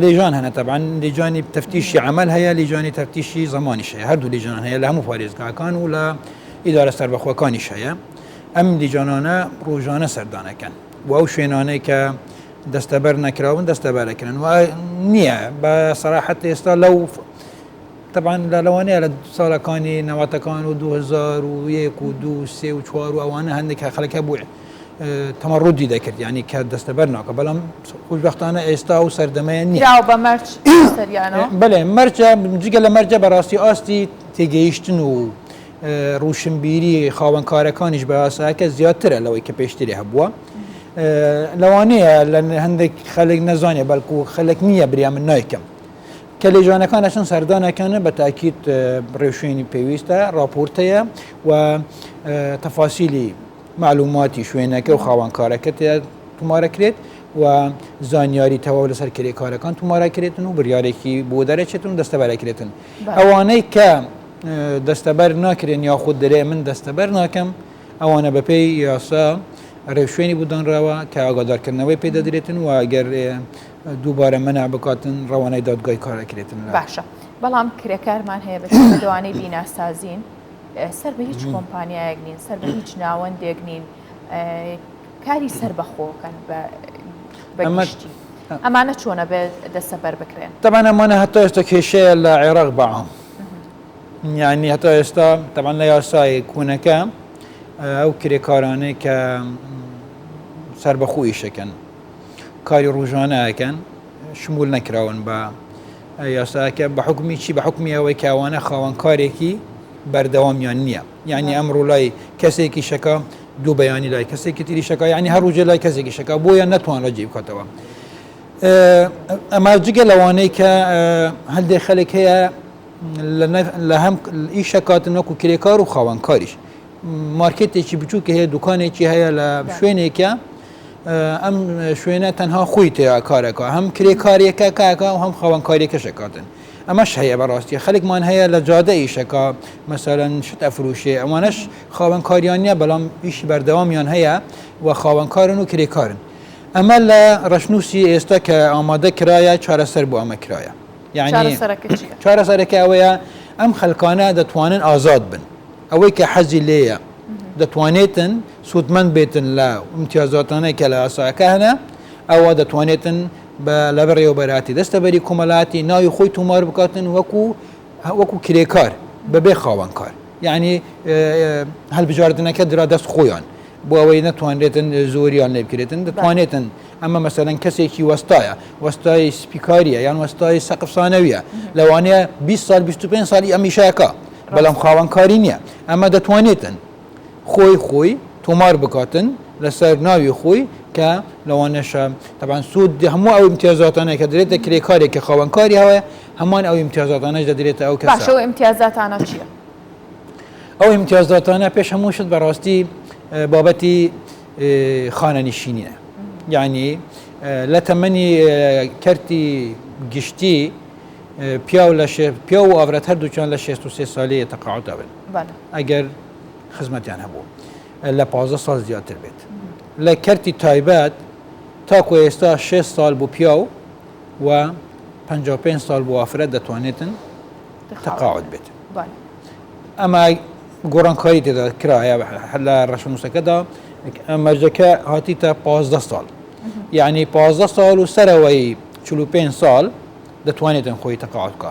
لێژان هەنە تەبعاً لێجانی تەفتیشی عمل هەیە لێجانی تەفتیشی زمانیش هەیە هەردوو لێجان هەیە لە هەموو پارێزگاکان و لە ئیدارە سەربەخۆکانیش هەیە ئەم لیجانانە ڕۆژانە سەردانەکەن و ئەو شوێنانەی کە دەستەبەر نەکراون دەستەبەرەکردن و نییە بە سەراحەت ئێستا لەو طبعاً لە لەوانەیە لە ساڵەکانی نەواتەکان و 2001 و 2 3 و 4 و ئەوانە هەندێک خەڵکە بووە تەمەڕودی دەکرد یعنی کە دەستەبەر ناکە بەڵام خۆشبەختانە ئێستا و سەردەمەیە نییە بە مەرج سەریانەوە بەڵێ مەرجە جگە لە مەرجە بەڕاستی ئاستی تێگەیشتن و ڕوشنبیری خاوەنکارەکانیش بە یاساکە زیاترە لەوەی کە پێشتری هەبووە لەوانەیە لە هەندێک خەڵک نەزانێ بەڵکو خەلک نییە بریا من نایکەم کە لێژانەکانەشن سەردانەکانە بە تاکید ڕێوشوێنی پێویستە راپۆرتەیە و تەفاسیلی معلوماتی شوێنەکە و خاوەنکارەکە تومارەکرێت و زانیاری تەواو لەسەر کرێکارەکان تومارەکرێتن و بڕیارێکی بۆ دەرەچێتن و دەستەبەرەکرێتن ئەوانەی کە دەستەبەر ناکرێن یاخود دەرێ من دەستەبەر ناکەم ئەوانە بەپێی یاسا ڕێوشوێنی بودانراوە کە ئاگادارکردنەوەی پێدەدرێتن و ئەگەر دووبارە مەنع بکاتن ڕەوانەی دادگای کارەکرێتن باشە بەڵام کرێکارمان هەیە بە دەوانەی بیناسازین سەر بە هیچ کۆمپانیایەک نین سەر بە هیچ ناوەندێک نین کاری سەر بەخۆکەن بەگشتی ئەمانە چۆنە بێت دەستەبەر بکرێن طبعاً ئەمانە هەتا ئێستا کێشەیە لە عێراق بەعام یعنی هەتا ئێستا طبعاً لە یاسای کوونەکە ئەو کرێکارانەی کە سەربەخۆ ئیشەکەن کاری ڕۆژانەکەن شمول نەکراون بە یاساکە بە حکمی چی بە حکمی ئەوەی کاوانە خاوەنکارێکی بەردەوامیان نییە یعنی ئەمڕۆ لای کەسێکی شەکە دوو بەیانی لای کەسێکی تری شەکە یعنی هەروجێ لای کەسێکی شەکە بۆیان نەتوانڕە جێ بکاتەوە ئەمە جگە لەوانەی کە هەندێک خەلک هەیە لە هەم ئیشەکاتن وەکو کرێکار و خاوەنکاریش مارکێتێکی بچووکە هەیە دوکانێکی هەیە لە شوێنێکە ئەم شوێنە تەنها خۆی تێیا کارەکە هەم کرێکاریەکە کاکە و هەم خاوەنکاریەکەشەکاتن ئەمەش هەیە بەڕاستی خەڵکمان هەیە لە جادە ئیشەکە مەسەرەن شت ئەفروشێ ئەوانەش خاوەنکاریان نیە بەڵام ئیشی بەردەوامیان هەیە و خاوەنکارن و کرێکارن ئەمە لە ڕەشنووسی ئێستا کە ئامادە کرایە چارەسەر بۆ ئەمە کرایە یعنی چارەسەرەکە ئەوەیە ئەم خەلکانە دەتوانن ئازاد بن ئەوەی کە حەزی لێیە دەتوانێتن سوودمەند بێتن لە امتیازاتانەی کە لە ئاساکە هەنە ئەوە دەتوانێتن لە بەڕێوەبەراتی دەستەبەری کۆمەڵاتی ناوی خۆی تومار بکاتن وەکو کرێکار بەبێ خاوەنکار یعنی هەڵبژاردنەکە درا دەست خۆیان بۆ ئەوەی نەتوانێتن زۆریان لێ بکرێتن دەتوانێتن ئەمە مەسەرەن کەسێکی وەستایە وەستای سپیکاریە یان وەستای سەقفسانەویە لەوانەیە 20 سال 25 ساڵی ئەمیشایەکە بەڵام خاوەنکاری نییە ئەمە دەتوانێتن خۆی تۆمار بکاتن لەسەر ناوی خۆی کە لەوانەشە طبعاً سوود هەموو ئەو امتیازاتانەیە کە دەرێتە کرێکارێک کە خاوەنکاری هەوەیە هەمان ئەو امتیازاتانەش دەدرێتە ئەو کەسە باشە امتیازاتانە چییە؟ ئەو امتیازاتانە پێش هەموو شت بەڕاستی بابەتی خانەنشینیە یعنی لە تەمەنی کەرتی گشتی پیا و ئاورەت هەردووچیان لە 63 ساڵی تەقاعد دەبن ئەگەر خزمەتیان هەبوو لە 15 ساڵ زیاتر بێت لە کەرتی تایبەت تاکو ئێستا 6 ساڵ بوو پیا و 55 ساڵ بۆ ئافرەت دەتوانێتن تەقاعد بێت ئەمە گۆڕانکاری تێدا کرایە لە ڕەشنووسەکەدا مەرجەکە هاتیتە 15 ساڵ یعنی 15 ساڵ و سەرەوەی 45 ساڵ دەتوانێتن خۆی تەقاعد بکە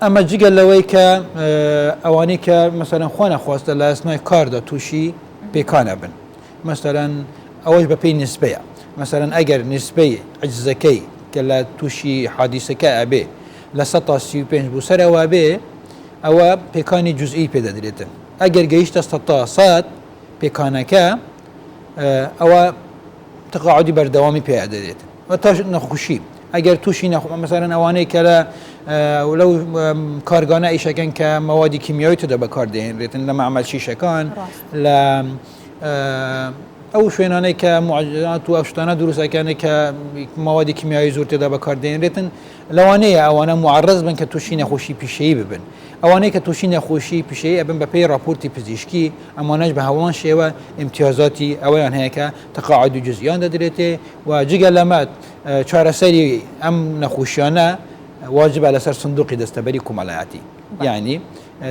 ئەمە جگە لەوەی کە ئەوانەی کە مەسەرەن خۆ نەخواستە لە ئەسنای کاردا تووشی پێکانە بن مەسەرەن ئەوەش بەپێی نسبەیە مەسەرەن ئەگەر نسبەی عجزەکەی کە لە تووشی حادیسەکە ئەبێ لە 100 تا 35 بوو سەرەوە بێ ئەوە پێکانی جزئی پێدەدرێتن ئەگەر گەیشتە 100 تا 100 پێکانەکە ئەوە تەقاعدی بەردەوامی پێدەدرێت تا نەخۆشی ئەگەر تووشی مەسەرەن ئەوانەی کە لەو کارگانە ئیشەکەن کە مەوادی کیمیایی تۆدا بەکاردێنرێتن لە مەعمەل شیشەکان لە ئەو شوێنانەی کە معجزات و ئەو شتانە دروستەکانی کە مەوادی کیمیایی زۆر تێدا بەکاردێنرێتن لەوانەیە ئەوانە معرض بن کە تووشی نەخۆشی پیشەیی ببن ئەوانەی کە تووشی نەخۆشی پیشەیی ئەبن بەپێی راپۆرتی پزیشکی ئەمانەش بە هەوان شێوە امتیازاتی ئەوەیان هەیە کە تەقاعد و جزئیان دەدرێتێ و جگە لەمە چارەسەری ئەم نەخۆشیانە واجبە لەسەر سندوقی دەستەبەری کۆمەڵایەتی یعنی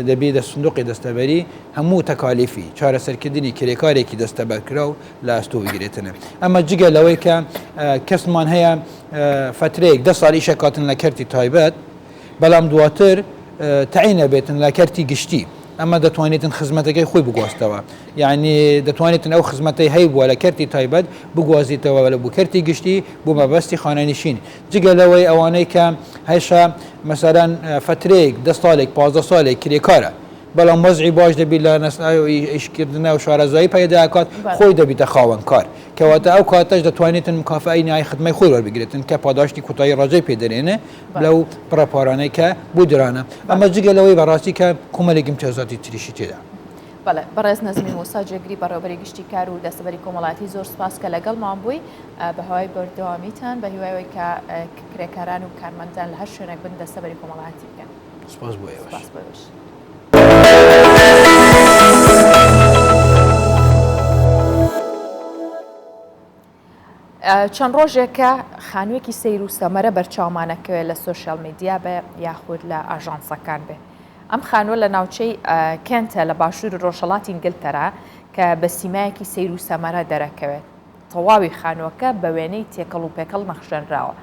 دەبێت لە سندوقی دەستەبەری هەموو تەکالیفی چارەسەرکردنی کرێکارێکی دەستەبەرکرا و لە ئەستۆ بگرێتنە ئەمە جگە لەوەی کە کەسمان هەیە فترەیەک 10 ساڵ ئیشەکاتن لە کەرتی تایبەت بەڵام دواتر تەعینە بێتن لە کەرتی گشتی ئەمە دەتوانێتن خزمەتەکەی خۆی بگواستەوە یعنی دەتوانێتن ئەو خزمەتەی هەیە بووە لە کەرتی تایبەت بگوازیتەوە لە بوو کەرتی گشتی بۆ مەبەستی خانەنشین جگە لەوەی ئەوانەی کە هەیشە مەسەرەن فترەیەک 10 ساڵێک 15 ساڵێک کرێکارە بەڵام وەزعی باش دەبی لە ئیشکردنە و شارەزایی پەیداکات خۆی دەبیتە خاوەن کار کەواتە ئەو کاتەش دەتوانێتن مکافئی نای خدمەی خۆی وەربگرێتن کە پاداشتی کوتایی ڕاجەی پێدەرێنێ لەو پڕەپارانەی کە بوو درانە ئەمە جگە لەوەی بەڕاستی کە کۆمەڵێک امتیازاتی تریشی تێدا بەڕێز نەزمی موسا جێگری بەڕێوەبەری گشتی کار و دەستەبەری کۆمەڵاتی زۆر سپاس کە لەگەڵمان بووی بەهوای بەردەوامیتان بە هیوایەوەی کە کرێکاران و کارمەندان لە هەر شوێنێک بن دەستەبەری کۆمەڵاتی بکەن سپاس بۆ ئێوەش چەند ڕۆژێکە خانوویەکی سەیر و سەمەرە بەرچاومانەکەوێت لە سوۆشیال میدیا بێ یاخود لە ئاژانسەکان بێ ئەم خانووە لە ناوچەی کێنتە لە باشوور ڕۆژهەڵاتی ئینگلتەرا کە بە سیمایەکی سەیر و سەمەرە دەرەکەوێت تەواوی خانووەکە بە وێنەی تێکەڵ و پێکەڵ نەخشێنراوە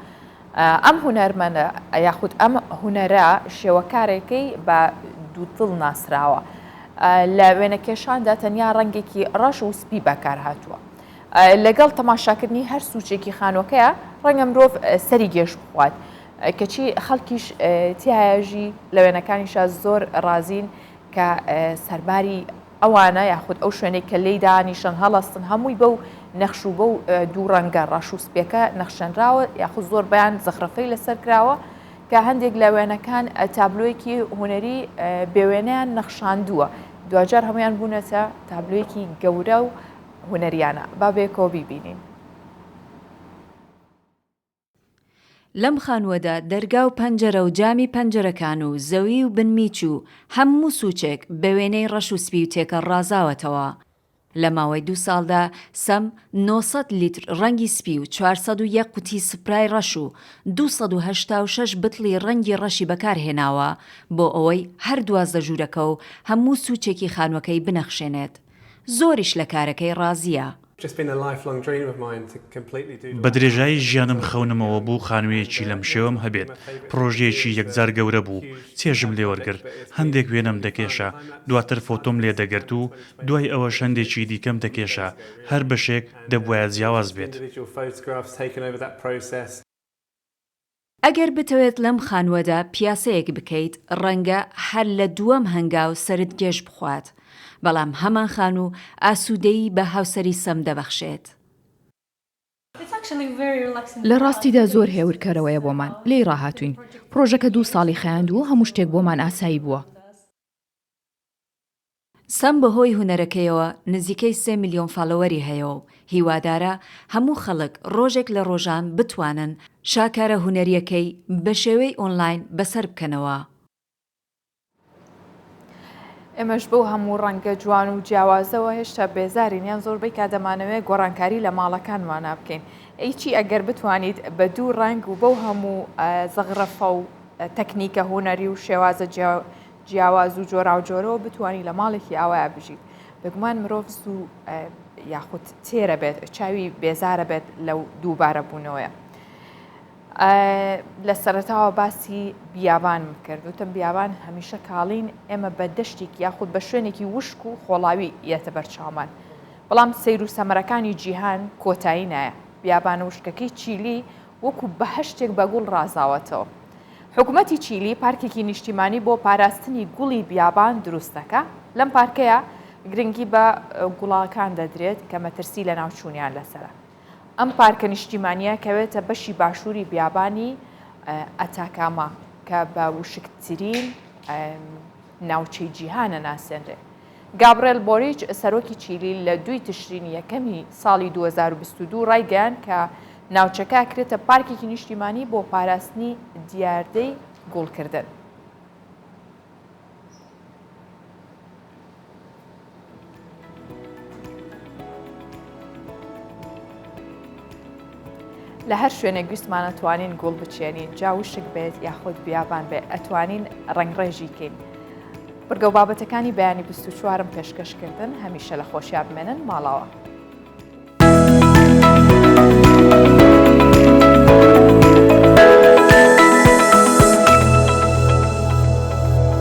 ئەم هونەرمەندە یاخود ئەم هونەرە شێوەکارێکی بە دووتڵ ناسراوە لە وێنەکێشاندا تەنیا ڕەنگێکی ڕەش و سپی بەکار هاتووە لەگەڵ تەماشاکردنی هەر سوچێکی خانووەکەیە ڕەنگە مرۆڤ سەری گێش بخوات کەچی خەڵکیش تیایەژی لە وێنەکانیشە زۆر ڕازین کە سەرباری ئەوانە یاخود ئەو شوێنەی کە لێی دانیشان هەڵەستن هەمووی بەو نەخش و بەو دوو ڕەنگە ڕەش و سپێکە نەخشەنراوە یاخود زۆر بەیان زەخرەفەی لەسەر کراوە کە هەندێک لە وێنەکان تابلۆیەکی هوەری بێوێنەیان نەخشاندووە دوجار هەمویان بوونەتە تابلۆیەکی گەورە و هوەریانە بابێکەوە بیبینین. لەم خانووەدا دەرگا و پەنجەرە و جامی پەنجەرەکان و زەوی و بنمیچ و هەموو سوچێک بە وێنەی ڕەش و سپی و تێکە ڕازاوەتەوە. لە ماوەی 2 ساڵدا سەم 900 لیتر ڕەنگی سپی و 401 قوتی سپرای ڕەش و 286 بتڵی ڕەنگی ڕەشی بەکارهێناوە بۆ ئەوەی هەر 12 ژوورەکە و هەموو سوچێکی خانوەکەی بنەخشێنێت. زۆریش لە کارەکەی ڕازیە. بە درێژایی ژیانم خەونمەوە بوو خانوویەکی لەم شێوەم هەبێت پرۆژەیەکی یەکجار گەورە بوو چێژم لێوەرگرت هەندێک وێنەم دەکێشە دواتر فۆتۆم لێ دەگرت و دوای ئەوە شەندێکی دیکەم دەکێشە هەر بەشێک دەبوایە جیاواز بێت. ئەگەر بتەوێت لەم خانووەدا پیاسەیەک بکەیت ڕەنگە هەر لە دووەم هەنگاو سرت گێژ بخوات بەڵام هەمان خانوو ئاسوودەیی بە هاوسەری سەم دەبەخشێت. لە ڕاستیدا زۆر هێورکەرەوەیە بۆمان لێی ڕاهاتوین پرۆژەکە 2 ساڵی خەیاند و هەموو شتێک بۆمان ئاسایی بووە. سام بەهۆی هوەرەکەیەوە نزیکەی 3 میلیۆن فالۆوەری هەیە و هیوادارە هەموو خەڵک ڕۆژێک لە ڕۆژان بتوانن شاکارە هوەریەکەی بە شێوەی ئۆنلاین بەسەر بکەنەوە. ئێمەش بەو هەموو ڕەنگە جوان و جیاوازەوە هێشتا بێزارینیان زۆربەی کادەمانەوەی گۆڕانکاری لە ماڵەکانمانە بکەین. ئەیچی ئەگەر بتوانیت بە دوو ڕنگ و بەو هەموو زەغرەفە و تەکنیکە هوەری و شێوازە جیاواز و جۆرا و جۆرەوە بتوانی لە ماڵێکی ئاوایە بژیت. بگومان مرۆڤ زوو یاخود تێرە بێت چاوی بێزارە بێت لەو دووبارە بوونەوەیە. لە سەرەتاوە باسی بیابانم کرد وتم بیابان هەمیشە کاڵین ئێمە بە دەشتێکی یاخود بە شوێنێکی وشک و خۆڵاوی یەتە بەرچاومان. بەڵام سەیر و سەمەرەکانی جیهان کۆتایی نایە. بیابانە وشکەکەی چیلی وەکو بەهشتێک بە گوڵ ڕازاوەتەوە. حکوومەتی چیلی پارکێکی نیشتیمانی بۆ پاراستنی گوڵی بیابان دروست دەکە. لەم پارکەیە گرنگی بە گوڵاکان دەدرێت کە مەترسی لە ناوچوونیان لەسرە. ئەم پارکە نیشتیمانیە کەوێتە بەشی باشووری بیابانی ئەتاکاما کە بە وشکترین ناوچەی جیهانە ناسێنرێ. گابرێل بۆریچ سەرۆکی چیلی لە 2 تشرینی یەکەمی ساڵی 2022 ڕایگەیاند کە ناوچەکە کرێتە پارکێکی نیشتیمانی بۆ پاراستنی دیاردەی گوڵکردن. لە هەر شوێنێک گوێستمان ئەتوانین گوڵ بچێنین جاوشک بێت یاخود بیابان بێت ئەتوانین ڕنگڕێژی کەین. بەرگە و بابەتەکانی بەیانی 24م پێشکەشکردن هەمیشە لە خۆشییا بمێنن ماڵاوە.